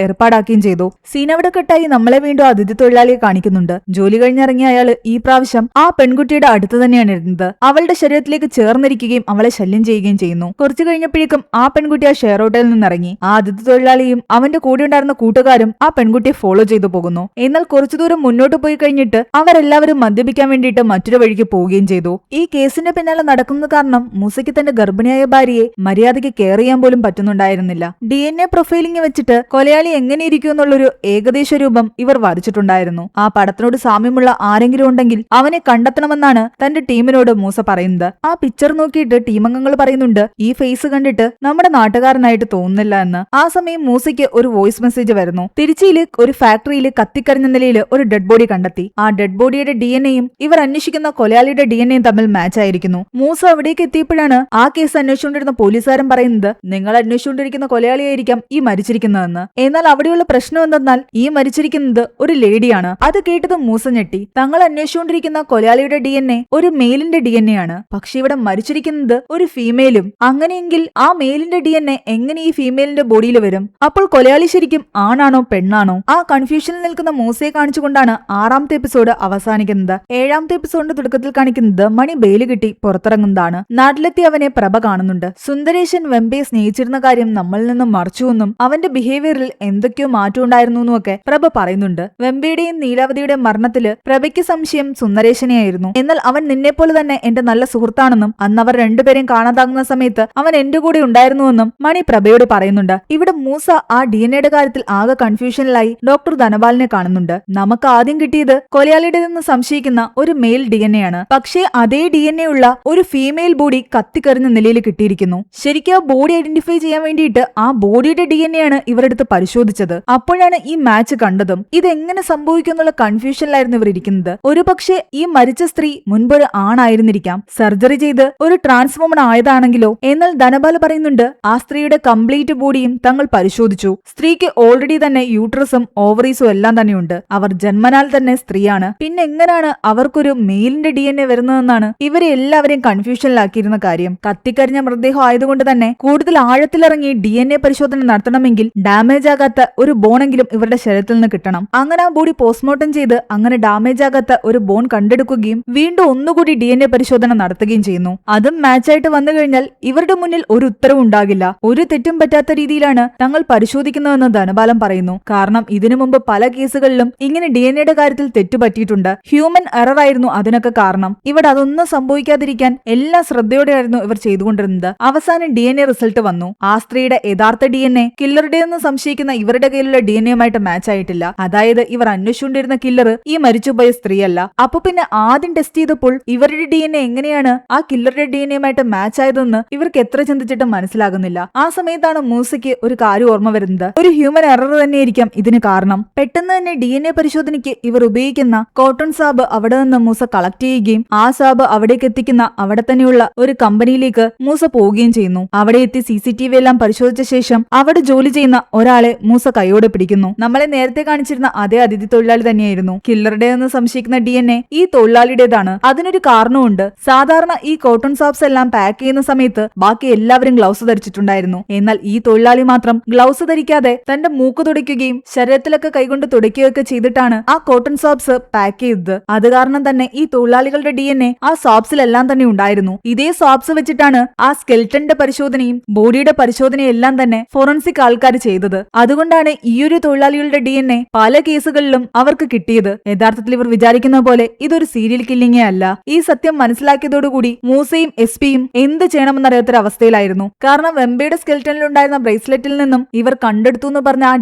ഏർപ്പാടാക്കുകയും ചെയ്തു. സീൻ അവിടെ കെട്ടായി നമ്മളെ വീണ്ടും അതിഥി തൊഴിലാളിയെ കാണിക്കുന്നുണ്ട്. ജോലി കഴിഞ്ഞിറങ്ങിയ അയാള് ഈ പ്രാവശ്യം ആ പെൺകുട്ടിയുടെ അടുത്ത് തന്നെയാണ് ഇരുന്നത്. അവളുടെ ശരീരത്തിലേക്ക് ചേർന്നിരിക്കുകയും അവളെ ശല്യം ചെയ്യുകയും ചെയ്യുന്നു. കുറച്ചു കഴിഞ്ഞപ്പോഴേക്കും ആ പെൺകുട്ടി ആ ഷെയർ ഹോട്ടലിൽ നിന്നിറങ്ങി. ആ അതിഥി തൊഴിലാളിയും അവന്റെ കൂടെ ഉണ്ടായിരുന്ന കൂട്ടുകാരും ആ പെൺകുട്ടിയെ ഫോളോ ചെയ്തു പോകുന്നു. എന്നാൽ കുറച്ചു ദൂരം മുന്നോട്ട് പോയി കഴിഞ്ഞിട്ട് അവരെല്ലാവരും മദ്യപിക്കാൻ വേണ്ടിയിട്ട് മറ്റൊരു വഴിക്ക് പോവുകയും ചെയ്തു. ഈ കേസിന്റെ പിന്നാലെ നടക്കുന്നത് കാരണം മൂസയ്ക്ക് തന്റെ ഗർഭിണിയായ ഭാര്യയെ മര്യാദയ്ക്ക് കെയർ ചെയ്യാൻ പോലും പറ്റുന്നുണ്ടായിരുന്നില്ല. DNA പ്രൊഫൈലിംഗ് വെച്ചിട്ട് കൊലയാളി എങ്ങനെയിരിക്കും എന്നുള്ളൊരു ഏകദേശ രൂപം ഇവർ വരച്ചിട്ടുണ്ടായിരുന്നു. ആ പടത്തിനോട് സാമ്യമുള്ള ആരെങ്കിലും ഉണ്ടെങ്കിൽ അവനെ കണ്ടെത്തണമെന്നാണ് തന്റെ ടീമിനോട് മൂസ പറയുന്നത്. ആ പിക്ചർ നോക്കിയിട്ട് ടീമംഗങ്ങൾ പറയുന്നുണ്ട്, ഈ ഫേസ് കണ്ടിട്ട് നമ്മുടെ നാട്ടുകാരനായിട്ട് തോന്നുന്നില്ല എന്ന്. ആ സമയം മൂസയ്ക്ക് ഒരു വോയിസ് മെസ്സേജ് വരുന്നു. തിരുച്ചിയില് ഒരു ഫാക്ടറിയിൽ കത്തിക്കരിഞ്ഞ നിലയിൽ ഒരു ഡെഡ് ബോഡി കണ്ടെത്തി. ആ ഡെഡ് ബോഡിയുടെ DNA-യും ഇവർ അന്വേഷിക്കുന്ന കൊലയാളിയുടെ DNA-യും തമ്മിൽ മാച്ച് ആയിരിക്കുന്നു. മൂസ അവിടേക്ക് എത്തിയപ്പോഴാണ് ആ കേസ് അന്വേഷിച്ചുകൊണ്ടിരുന്ന പോലീസുകാരൻ പറയുന്നത്, നിങ്ങൾ അന്വേഷിച്ചുകൊണ്ടിരിക്കുന്ന കൊലയാളിയായിരിക്കാം ഈ മരിച്ചിരിക്കുന്നതെന്ന്. എന്നാൽ അവിടെയുള്ള പ്രശ്നം എന്തെന്നാൽ ഈ മരിച്ചിരിക്കുന്നത് ഒരു ലേഡിയാണ്. അത് കേട്ടത് മൂസ ഞെട്ടി. തങ്ങൾ അന്വേഷിച്ചുകൊണ്ടിരിക്കുന്ന കൊലയാളിയുടെ DNA ഒരു മെയിലിന്റെ DNA ആണ്. പക്ഷെ ഇവിടെ മരിച്ചിരിക്കുന്നത് ഒരു ഫീമെയിലും. അങ്ങനെയെങ്കിൽ ആ മെയിലിന്റെ DNA എങ്ങനെ ഈ ഫീമെയിലിന്റെ ബോഡിയിൽ വരും? അപ്പോൾ കൊലയാളി ശരിക്കും ആണാണോ പെണ്ണാണോ? ആ കൺഫ്യൂഷനിൽ നിൽക്കുന്ന മൂസയെ കാണിച്ചുകൊണ്ടാണ് 6ാമത്തെ എപ്പിസോഡ് അവസാനിക്കുന്നത്. 7ാമത്തെ എപ്പിസോഡിന്റെ തുടക്കത്തിൽ കാണിക്കുന്നത് മണി ബെയില് കിട്ടി പുറത്തിറങ്ങുന്നതാണ്. നാട്ടിലെത്തി അവനെ പ്രഭ കാണുന്നുണ്ട്. സുന്ദരേശൻ വെമ്പയെ സ്നേഹിച്ചിരുന്ന കാര്യം നമ്മളിൽ നിന്നും മറച്ചുവെന്നും അവന്റെ ബിഹേവിയറിൽ എന്തൊക്കെയോ മാറ്റം ഉണ്ടായിരുന്നു എന്നുമൊക്കെ പ്രഭ പറയുന്നുണ്ട്. വെമ്പയുടെയും നീലാവതിയുടെയും മരണത്തില് പ്രഭയ്ക്ക് സംശയം സുന്ദരേശനെയായിരുന്നു. എന്നാൽ അവൻ നിന്നെപ്പോലെ തന്നെ എന്റെ നല്ല സുഹൃത്താണെന്നും അന്ന് അവർ രണ്ടുപേരെയും കാണാതാകുന്ന സമയത്ത് അവൻ എന്റെ കൂടെ ഉണ്ടായിരുന്നുവെന്നും മണി പ്രഭയോട് പറയുന്നുണ്ട്. ഇവിടെ മൂസ ആ DNA-യുടെ കാര്യത്തിൽ ആകെ കൺഫ്യൂഷനിലായി ഡോക്ടർ ധനപാലിനെ കാണുന്നുണ്ട്. നമുക്ക് ആദ്യം കിട്ടിയത് കൊലയാളിയുടെ നിന്ന് സംശയിക്കുന്ന ഒരു മെയിൽ DNA ആണ്. പക്ഷേ അതേ DNA ഉള്ള ഒരു ഫീമെയിൽ ബോഡി കത്തിക്കറിഞ്ഞ നിലയിൽ കിട്ടിയിരിക്കുന്നു. ശരിക്കും ആ ബോഡി ഐഡന്റിഫൈ ചെയ്യാൻ വേണ്ടിയിട്ട് ആ ബോഡിയുടെ DNA ആണ് ഇവരെടുത്ത് പരിശോധിച്ചത്. അപ്പോഴാണ് ഈ മാച്ച് കണ്ടതും. ഇതെങ്ങനെ സംഭവിക്കും എന്നുള്ള കൺഫ്യൂഷനിലായിരുന്നു ഇവർ ഇരിക്കുന്നത്. ഒരു പക്ഷേ ഈ മരിച്ച സ്ത്രീ മുൻപൊരു ആണായിരുന്നിരിക്കാം. സർജറി ചെയ്ത് ഒരു ട്രാൻസ്ഫോമൺ ആയതാണെങ്കിലോ? എന്നാൽ ധനപാൽ പറയുന്നുണ്ട്, ആ സ്ത്രീയുടെ കംപ്ലീറ്റ് ബോഡിയും തങ്ങൾ പരിശോധിച്ചു. സ്ത്രീക്ക് ഓൾറെഡി തന്നെ യൂട്രസും ഓവറീസും എല്ലാം തന്നെയുണ്ട്. അവർ ജന്മനാൽ തന്നെ സ്ത്രീയാണ്. പിന്നെ എങ്ങനെയാണ് അവർക്കൊരു മെയിലിന്റെ DNA വരുന്നതെന്നാണ് ഇവരെ എല്ലാവരെയും കൺഫ്യൂഷനിലാക്കിയിരുന്ന കാര്യം. കത്തിക്കരിഞ്ഞ മൃതദേഹം ആയതുകൊണ്ട് തന്നെ കൂടുതൽ ആഴത്തിലിറങ്ങി DNA പരിശോധന നടത്തണമെങ്കിൽ ഡാമേജ് ആകാത്ത ഒരു ബോണെങ്കിലും ഇവരുടെ ശരീരത്തിൽ നിന്ന് കിട്ടണം. അങ്ങനെ ആ ബോഡി പോസ്റ്റ്മോർട്ടം ചെയ്ത് അങ്ങനെ ഡാമേജ് ആകാത്ത ഒരു ബോൺ കണ്ടെടുക്കുകയും വീണ്ടും ഒന്നുകൂടി DNA പരിശോധന നടത്തുകയും ചെയ്യുന്നു. അതും മാച്ചായിട്ട് വന്നു കഴിഞ്ഞാൽ ഇവരുടെ മുന്നിൽ ഒരു ഉത്തരവും ഉണ്ടാകില്ല. ഒരു തെറ്റും പറ്റാത്ത രീതിയിലാണ് തങ്ങൾ പരിശോധിക്കുന്നതെന്ന് ധനപാലം പറയുന്നു. കാരണം ഇതിനു മുമ്പ് പല കേസുകളിലും ഇങ്ങനെ DNA-യുടെ കാര്യത്തിൽ തെറ്റുപറ്റിയിട്ടുണ്ട്. ഹ്യൂമൻ എറർ ആയിരുന്നു അതിനൊക്കെ കാരണം. ഇവിടെ അതൊന്നും സംഭവിക്കാതിരിക്കാൻ എല്ലാം ശ്രദ്ധയോടെയായിരുന്നു ഇവർ ചെയ്തുകൊണ്ടിരുന്നത്. അവസാനം DNA റിസൾട്ട് വന്നു. ആ സ്ത്രീയുടെ യഥാർത്ഥ DNA കില്ലറുടെയെന്ന് സംശയിക്കുന്ന ഇവരുടെ കയ്യിലുള്ള DNA-യുമായിട്ട് മാച്ച് ആയിട്ടില്ല. അതായത് ഇവർ അന്വേഷിച്ചുകൊണ്ടിരുന്ന കില്ലർ ഈ മരിച്ചുപോയ സ്ത്രീയല്ല. അപ്പൊ പിന്നെ ആദ്യം ടെസ്റ്റ് ചെയ്തപ്പോൾ ഇവരുടെ DNA എങ്ങനെയാണ് ആ കില്ലറുടെ DNA-യുമായിട്ട് മാച്ച് ആയതെന്ന് ഇവർക്ക് എത്ര ചിന്തിച്ചിട്ടും മനസ്സിലാകുന്നില്ല. ആ സമയത്താണ് മൂസയ്ക്ക് ഒരു കാര്യം ഓർമ്മ വരുന്നത്. ഒരു ഹ്യൂമൻ എറർ തന്നെയായിരിക്കാം ഇതിന് കാരണം. പെട്ടെന്ന് തന്നെ DNA പരിശോധനയ്ക്ക് ഇവർ ഉപയോഗിക്കുന്ന കോട്ടൺ സാബ് അവിടെ നിന്ന് മൂസ കളക്ട് ചെയ്യുകയും ആ സാബ് അവിടേക്ക് എത്തിക്കുന്ന അവിടെ തന്നെയുള്ള ഒരു കമ്പനിയിലേക്ക് മൂസ പോവുകയും ചെയ്യുന്നു. അവിടെ എത്തി CCTV എല്ലാം പരിശോധിച്ച ശേഷം അവിടെ ജോലി ചെയ്യുന്ന ഒരാളെ മൂസ കൈയോടെ പിടിക്കുന്നു. നമ്മളെ നേരത്തെ കാണിച്ചിരുന്ന അതേ അതിഥി തൊഴിലാളി തന്നെയായിരുന്നു. കില്ലറുടെയെന്ന് സംശയിക്കുന്ന DNA ഈ തൊഴിലാളിയുടേതാണ്. അതിനൊരു കാരണമുണ്ട്. സാധാരണ ഈ കോട്ടൺ സാബ്സ് എല്ലാം പാക്ക് ചെയ്യുന്ന സമയത്ത് ബാക്കി എല്ലാവരും ഗ്ലൗസ് ധരിച്ചിട്ടുണ്ടായിരുന്നു. എന്നാൽ ഈ തൊഴിലാളി മാത്രം ഗ്ലൗസ് ധരിക്കാതെ തന്റെ മൂക്ക് തുടയ്ക്കുകയും ശരീരത്തിലൊക്കെ കൈകൊണ്ട് തുടയ്ക്കുകയൊക്കെ ചെയ്തിട്ടാണ് ആ കോട്ടൺ സോപ്സ് പാക്ക് ചെയ്തത്. അത് കാരണം തന്നെ ഈ തൊഴിലാളികളുടെ DNA ആ സോപ്സിലെല്ലാം തന്നെ ഉണ്ടായിരുന്നു. ഇതേ സോപ്സ് വെച്ചിട്ടാണ് ആ സ്കെൽറ്റന്റെ പരിശോധനയും ബോഡിയുടെ പരിശോധനയും എല്ലാം തന്നെ ഫോറൻസിക് ആൾക്കാർ ചെയ്തത്. അതുകൊണ്ടാണ് ഈയൊരു തൊഴിലാളികളുടെ DNA പല കേസുകളിലും അവർക്ക് കിട്ടിയത്. യഥാർത്ഥത്തിൽ ഇവർ വിചാരിക്കുന്ന പോലെ ഇതൊരു സീരിയൽ കില്ലിംഗേ അല്ല. ഈ സത്യം മനസ്സിലാക്കിയതോടുകൂടി മൂസയും SP-യും എന്ത് ചെയ്യണമെന്നറിയാത്തൊരവസ്ഥയിലായിരുന്നു. കാരണം വെമ്പയുടെ സ്കെൽറ്റനിലുണ്ടായിരുന്ന ബ്രേസ്ലെറ്റിൽ നിന്നും ഇവർ കണ്ടെടുത്തു എന്ന് പറഞ്ഞ ആ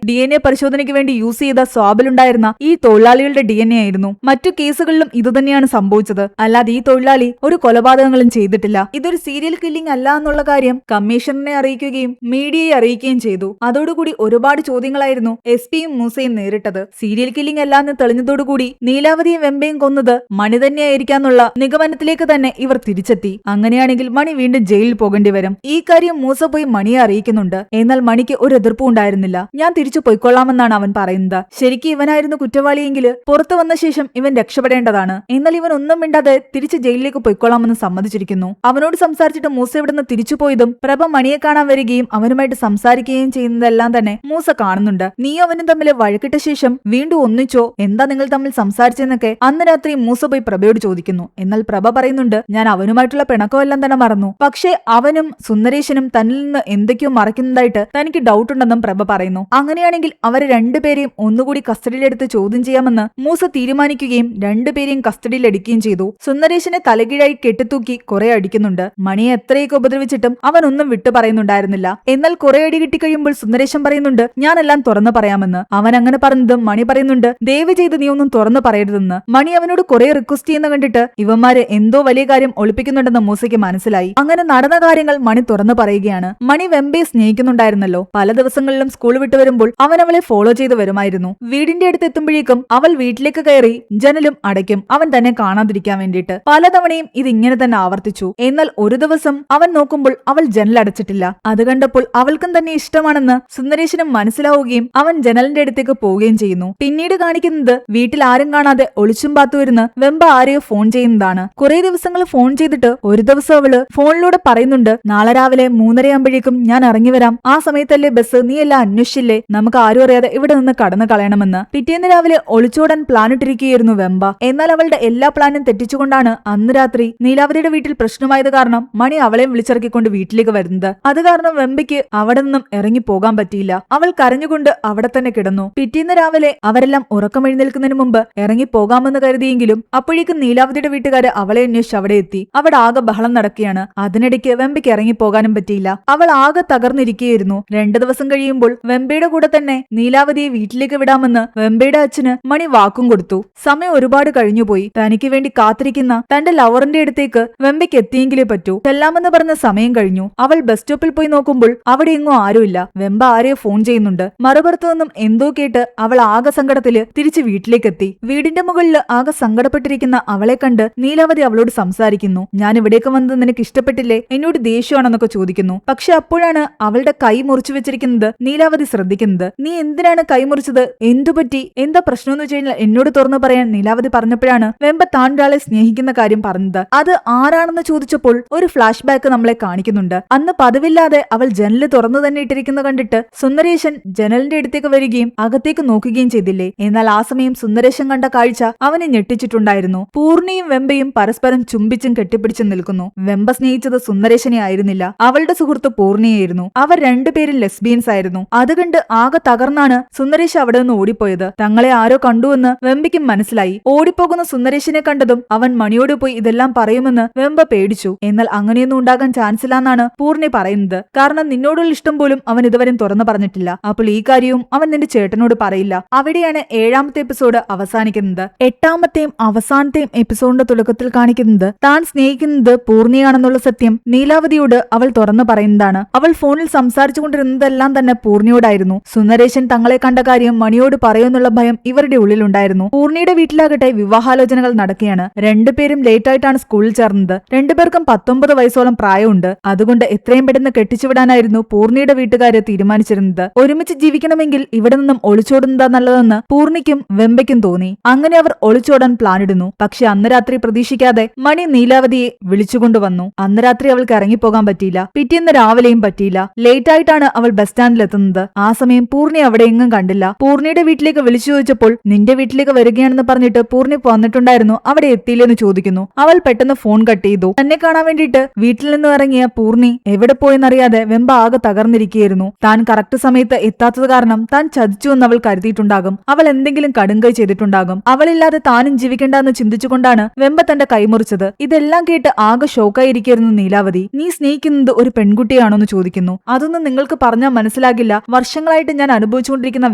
DNA പരിശോധനയ്ക്ക് വേണ്ടി യൂസ് ചെയ്ത സ്വാബിലുണ്ടായിരുന്ന ഈ തൊഴിലാളികളുടെ DNA ആയിരുന്നു. മറ്റു കേസുകളിലും ഇതുതന്നെയാണ് സംഭവിച്ചത്. അല്ലാതെ ഈ തൊഴിലാളി ഒരു കൊലപാതകങ്ങളും ചെയ്തിട്ടില്ല. ഇതൊരു സീരിയൽ കില്ലിംഗ് അല്ല എന്നുള്ള കാര്യം കമ്മീഷണറിനെ അറിയിക്കുകയും മീഡിയയെ അറിയിക്കുകയും ചെയ്തു. അതോടുകൂടി ഒരുപാട് ചോദ്യങ്ങളായിരുന്നു SP-യും മൂസയും നേരിട്ടത്. സീരിയൽ കില്ലിംഗ് അല്ലാന്ന് തെളിഞ്ഞതോടുകൂടി നീലാവതിയും വെമ്പയും കൊന്നത് മണി തന്നെയായിരിക്കാന്നുള്ള നിഗമനത്തിലേക്ക് തന്നെ ഇവർ തിരിച്ചെത്തി. അങ്ങനെയാണെങ്കിൽ മണി വീണ്ടും ജയിലിൽ പോകേണ്ടി വരും. ഈ കാര്യം മൂസ പോയി മണിയെ അറിയിക്കുന്നുണ്ട്. എന്നാൽ മണിക്ക് ഒരു എതിർപ്പും ഉണ്ടായിരുന്നില്ല. ഞാൻ തിരിച്ചു പൊയ്ക്കൊള്ളാമെന്നാണ് അവൻ പറയുന്നത്. ശരിക്കും ഇവനായിരുന്നു കുറ്റവാളിയെങ്കിൽ പുറത്തു വന്ന ശേഷം ഇവൻ രക്ഷപ്പെടേണ്ടതാണ്. എന്നാൽ ഇവൻ ഒന്നും മിണ്ടാതെ തിരിച്ച് ജയിലിലേക്ക് പൊയ്ക്കൊള്ളാമെന്ന് സമ്മതിച്ചിരിക്കുന്നു. അവനോട് സംസാരിച്ചിട്ട് മൂസ ഇവിടുന്ന് തിരിച്ചു തിരിച്ചുപോയതും പ്രഭ മണിയെ കാണാൻ വരികയും അവനുമായിട്ട് സംസാരിക്കുകയും ചെയ്യുന്നതെല്ലാം തന്നെ മൂസ കാണുന്നുണ്ട്. നീ അവനും തമ്മിൽ വഴക്കിട്ട ശേഷം വീണ്ടും ഒന്നിച്ചോ, എന്താ നിങ്ങൾ തമ്മിൽ സംസാരിച്ചെന്നൊക്കെ അന്ന് രാത്രി മൂസ പോയി പ്രഭയോട് ചോദിക്കുന്നു. എന്നാൽ പ്രഭ പറയുന്നുണ്ട്, ഞാൻ അവനുമായിട്ടുള്ള പിണക്കമെല്ലാം തന്നെ മറന്നു, പക്ഷേ അവനും സുന്ദരേശനും തന്നിൽ നിന്ന് എന്തൊക്കെയോ മറയ്ക്കുന്നതായിട്ട് തനിക്ക് ഡൗട്ട് ഉണ്ടെന്നും പ്രഭ പറയുന്നു. അങ്ങനെയാണെങ്കിൽ അവരെ രണ്ടുപേരെയും ഒന്നുകൂടി കസ്റ്റഡിയിലെടുത്ത് ചോദ്യം ചെയ്യാമെന്ന് മൂസ തീരുമാനിക്കുകയും രണ്ടുപേരെയും കസ്റ്റഡിയിലെടുക്കുകയും ചെയ്തു. സുന്ദരേശനെ തലകീഴായി കെട്ടിത്തൂക്കി കുറെ അടിക്കുന്നുണ്ട്. മണിയെ എത്രയൊക്കെ ഉപദ്രവിച്ചിട്ടും അവനൊന്നും വിട്ടു പറയുന്നുണ്ടായിരുന്നില്ല. എന്നാൽ കുറെ അടി കിട്ടിക്കഴിയുമ്പോൾ സുന്ദരേശൻ പറയുന്നുണ്ട്, ഞാനെല്ലാം തുറന്നു പറയാമെന്ന്. അവൻ അങ്ങനെ പറഞ്ഞതും മണി പറയുന്നുണ്ട്, ദയവ് ചെയ്ത് നീ ഒന്നും തുറന്നു പറയരുതെന്ന്. മണി അവനോട് കുറെ റിക്വസ്റ്റ് ചെയ്യുന്ന കണ്ടിട്ട് ഇവന്മാര് എന്തോ വലിയ കാര്യം ഒളിപ്പിക്കുന്നുണ്ടെന്ന് മൂസയ്ക്ക് മനസ്സിലായി. അങ്ങനെ നടന്ന കാര്യങ്ങൾ മണി തുറന്നു പറയുകയാണ്. മണി വെമ്പയെ സ്നേഹിക്കുന്നുണ്ടായിരുന്നല്ലോ. പല ദിവസങ്ങളിലും സ്കൂൾ വിട്ടു വരുമ്പോൾ അവൻ അവളെ ഫോളോ ചെയ്ത് വരുമായിരുന്നു. വീടിന്റെ അടുത്ത് എത്തുമ്പോഴേക്കും അവൾ വീട്ടിലേക്ക് കയറി ജനലും അടയ്ക്കും, അവൻ തന്നെ കാണാതിരിക്കാൻ വേണ്ടിയിട്ട്. പലതവണയും ഇതിങ്ങനെ തന്നെ ആവർത്തിച്ചു. എന്നാൽ ഒരു ദിവസം അവൻ നോക്കുമ്പോൾ അവൾ ജനലടച്ചിട്ടില്ല. അത് കണ്ടപ്പോൾ അവൾക്കും തന്നെ ഇഷ്ടമാണെന്ന് സുന്ദരേശനും മനസ്സിലാവുകയും അവൻ ജനലിന്റെ അടുത്തേക്ക് പോവുകയും ചെയ്യുന്നു. പിന്നീട് കാണിക്കുന്നത് വീട്ടിൽ ആരും കാണാതെ ഒളിച്ചും പാത്തു വരുന്ന വെമ്പ ആരെയോ ഫോൺ ചെയ്യുന്നതാണ്. കുറെ ദിവസങ്ങൾ ഫോൺ ചെയ്തിട്ട് ഒരു ദിവസം അവള് ഫോണിലൂടെ പറയുന്നുണ്ട്, നാളെ രാവിലെ 3:30 ഞാൻ ഇറങ്ങി വരാം. ആ സമയത്തല്ലേ ബസ്, നീ എല്ലാം അന്വേഷിച്ചില്ലേ, നമുക്ക് ആരും അറിയാതെ ഇവിടെ നിന്ന് കടന്നു കളയണമെന്ന്. പിറ്റേന്ന് രാവിലെ ഒളിച്ചോടാൻ പ്ലാനിട്ടിരിക്കുകയായിരുന്നു വെമ്പ. എന്നാൽ അവളുടെ എല്ലാ പ്ലാനും തെറ്റിച്ചുകൊണ്ടാണ് അന്ന് രാത്രി നീലാവതിയുടെ വീട്ടിൽ പ്രശ്നമായത് കാരണം മണി അവളെയും വിളിച്ചിറക്കിക്കൊണ്ട് വീട്ടിലേക്ക് വരുന്നത്. അത് കാരണം വെമ്പയ്ക്ക് അവിടെ നിന്നും ഇറങ്ങി പോകാൻ പറ്റിയില്ല. അവൾ കരഞ്ഞുകൊണ്ട് അവിടെ തന്നെ കിടന്നു. പിറ്റേന്ന് രാവിലെ അവരെല്ലാം ഉറക്കമെഴുന്നേൽക്കുന്നതിന് മുമ്പ് ഇറങ്ങി പോകാമെന്ന് കരുതിയെങ്കിലും അപ്പോഴേക്കും നീലാവതിയുടെ വീട്ടുകാര് അവളെ അന്വേഷിച്ച് അവിടെ എത്തി. അവിടെ ആകെ ബഹളം നടക്കുകയാണ്. അതിനിടയ്ക്ക് വെമ്പയ്ക്ക് ഇറങ്ങി പോകാനും പറ്റിയില്ല. അവൾ ആകെ തകർന്നിരിക്കുകയായിരുന്നു. 2 ദിവസം കഴിയുമ്പോൾ വെമ്പയുടെ കൂടെ തന്നെ നീലാവതിയെ വീട്ടിലേക്ക് വിടാമെന്ന് വെമ്പയുടെ അച്ഛന് മണി വാക്കും കൊടുത്തു. സമയം ഒരുപാട് കഴിഞ്ഞുപോയി. തനിക്ക് വേണ്ടി കാത്തിരിക്കുന്ന തന്റെ ലവറിന്റെ അടുത്തേക്ക് വെമ്പയ്ക്ക് എത്തിയെങ്കിലേ പറ്റൂ. ചെല്ലാമെന്ന് പറഞ്ഞ സമയം കഴിഞ്ഞു. അവൾ ബസ് സ്റ്റോപ്പിൽ പോയി നോക്കുമ്പോൾ അവിടെ എങ്ങും ആരുമില്ല. വെമ്പ ആരെയോ ഫോൺ ചെയ്യുന്നുണ്ട്. മറുപുറത്തു നിന്നും എന്തോ കേട്ട് അവൾ ആകെ സങ്കടത്തില് തിരിച്ച് വീട്ടിലേക്കെത്തി. വീടിന്റെ മുകളിൽ ആകെ സങ്കടപ്പെട്ടിരിക്കുന്ന അവളെ കണ്ട് നീലാവതി അവളോട് സംസാരിക്കുന്നു. ഞാൻ ഇവിടേക്ക് വന്നത് നിനക്ക് ഇഷ്ടപ്പെട്ടില്ലേ, എന്നോട് ദേഷ്യമാണെന്നൊക്കെ ചോദിക്കുന്നു. പക്ഷെ അപ്പോഴാണ് അവളുടെ കൈ മുറിച്ചു വെച്ചിരിക്കുന്നത് നീലാവതി ശ്രദ്ധിക്കുന്നത്. നീ എന്തിനാണ് കൈ മുറിച്ചത്, എന്തുപറ്റി, എന്താ പ്രശ്നമെന്ന് വെച്ച് കഴിഞ്ഞാൽ എന്നോട് തുറന്നു പറയാൻ നീലാവതി പറഞ്ഞപ്പോഴാണ് വെമ്പ താൻ ഒരാളെ സ്നേഹിക്കുന്ന കാര്യം പറഞ്ഞത്. അത് ആരാണെന്ന് ചോദിച്ചപ്പോൾ ഒരു ഫ്ലാഷ് ബാക്ക് നമ്മളെ കാണിക്കുന്നുണ്ട്. അന്ന് പതിവില്ലാതെ അവൾ ജനല് തുറന്നു തന്നെ ഇട്ടിരിക്കുന്ന കണ്ടിട്ട് സുന്ദരേശൻ ജനലിന്റെ അടുത്തേക്ക് വരികയും അകത്തേക്ക് നോക്കുകയും ചെയ്തില്ലേ. എന്നാൽ ആ സമയം സുന്ദരേശൻ കണ്ട കാഴ്ച അവനെ ഞെട്ടിച്ചിട്ടുണ്ടായിരുന്നു. പൂർണിയും വെമ്പയും പരസ്പരം ചുംബിച്ചും കെട്ടിപ്പിടിച്ചും നിൽക്കുന്നു. വെമ്പ സ്നേഹിച്ചത് സുന്ദരേശനെ ആയിരുന്നില്ല, അവളുടെ സുഹൃത്ത് പൂർണിയായിരുന്നു. അവർ രണ്ടുപേരും ലെസ്ബിയൻസ് ആയിരുന്നു. അതുകണ്ട് ആകെ തകർന്നാണ് സുന്ദരേശ് അവിടെ നിന്ന് ഓടിപ്പോയത്. തങ്ങളെ ആരോ കണ്ടുവെന്ന് വെമ്പയ്ക്കും മനസ്സിലായി. ഓടിപ്പോകുന്ന സുന്ദരേശനെ കണ്ടതും അവൻ മണിയോട് പോയി ഇതെല്ലാം പറയുമെന്ന് വെമ്പ പേടിച്ചു. എന്നാൽ അങ്ങനെയൊന്നും ഉണ്ടാകാൻ ചാൻസ് ഇല്ലാന്നാണ് പൂർണി പറയുന്നത്. കാരണം നിന്നോടുള്ള ഇഷ്ടം പോലും അവൻ ഇതുവരെ തുറന്നു പറഞ്ഞിട്ടില്ല. അപ്പോൾ ഈ കാര്യവും അവൻ നിന്റെ ചേട്ടനോട് പറയില്ല. അവിടെയാണ് 7ാമത്തെ എപ്പിസോഡ് അവസാനിക്കുന്നത്. 8ാമത്തെയും അവസാനത്തെയും എപ്പിസോഡിന്റെ തുടക്കത്തിൽ കാണിക്കുന്നത് താൻ സ്നേഹിക്കുന്നത് പൂർണിയാണെന്നുള്ള സത്യം നീലാവതിയോട് അവൾ തുറന്നു പറയുന്നതാണ്. അവൾ ഫോണിൽ സംസാരിച്ചു കൊണ്ടിരുന്നതെല്ലാം തന്നെ പൂർണിയോടായിരുന്നു. സുന്ദരേശൻ തങ്ങളെ കണ്ട കാര്യം മണിയോട് പറയുമെന്നുള്ള ഭയം ഇവരുടെ ഉള്ളിലുണ്ടായിരുന്നു. പൂർണിയുടെ വീട്ടിലാകട്ടെ വിവാഹാലോചനകൾ നടക്കുകയാണ്. രണ്ടുപേരും ലേറ്റായിട്ടാണ് സ്കൂളിൽ ചേർന്നത്. രണ്ടുപേർക്കും 19 വയസ്സോളം പ്രായമുണ്ട്. അതുകൊണ്ട് എത്രയും പെട്ടെന്ന് കെട്ടിച്ചുവിടാനായിരുന്നു പൂർണിയുടെ വീട്ടുകാര് തീരുമാനിച്ചിരുന്നത്. ഒരുമിച്ച് ജീവിക്കണമെങ്കിൽ ഇവിടെ നിന്നും ഒളിച്ചോടുന്നതാ നല്ലതെന്ന് പൂർണിക്കും വെമ്പയ്ക്കും തോന്നി. അങ്ങനെ അവർ ഒളിച്ചോടാൻ പ്ലാനിടുന്നു. പക്ഷെ അന്ന് രാത്രി പ്രതീക്ഷിക്കാതെ മണി നീലാവതിയെ വിളിച്ചുകൊണ്ടുവന്നു. അന്ന് രാത്രി അവൾക്ക് ഇറങ്ങിപ്പോകാൻ പറ്റിയില്ല. പിറ്റേന്ന് രാവിലെയും പറ്റിയില്ല. ലേറ്റ് ആയിട്ടാണ് അവൾ ബസ് സ്റ്റാൻഡിൽ എത്തുന്നത്. ആ സമയം പൂർണി അവിടെ എങ്ങും കണ്ടില്ല. പൂർണിയുടെ വീട്ടിലേക്ക് വിളിച്ചു ചോദിച്ചപ്പോൾ നിന്റെ വീട്ടിലേക്ക് വരികയാണെന്ന് പറഞ്ഞിട്ട് പൂർണി വന്നിട്ടുണ്ടായിരുന്നു, അവിടെ എത്തിയില്ലെന്ന് ചോദിക്കുന്നു. അവൾ പെട്ടെന്ന് ഫോൺ കട്ട് ചെയ്തു. തന്നെ കാണാൻ വേണ്ടിയിട്ട് വീട്ടിൽ നിന്ന് ഇറങ്ങിയ പൂർണി എവിടെ പോയെന്നറിയാതെ വെമ്പ ആകെ തകർന്നിരിക്കുകയായിരുന്നു. താൻ കറക്റ്റ് സമയത്ത് എത്താത്തത് കാരണം താൻ ചതിച്ചുവെന്ന് അവൾ കരുതിയിട്ടുണ്ടാകും. അവൾ എന്തെങ്കിലും കടുങ്കൈ ചെയ്തിട്ടുണ്ടാകും. അവളില്ലാതെ താനും ജീവിക്കേണ്ടെന്ന് ചിന്തിച്ചുകൊണ്ടാണ് വെമ്പ തന്റെ കൈമുറിച്ചത്. ഇതെല്ലാം കേട്ട് ആകെ ഷോക്കായിരിക്കുന്നു നീലാവതി. നീ സ്നേഹിക്കുന്നത് ഒരു പെൺകുട്ടിയാണോന്ന് ചോദിക്കുന്നു. അതൊന്നും നിങ്ങൾക്ക് പറഞ്ഞാൽ മനസ്സിലാകില്ല. വർഷങ്ങളായിട്ട് ഞാൻ അനുഭവിച്ചുകൊണ്ടിരിക്കുന്ന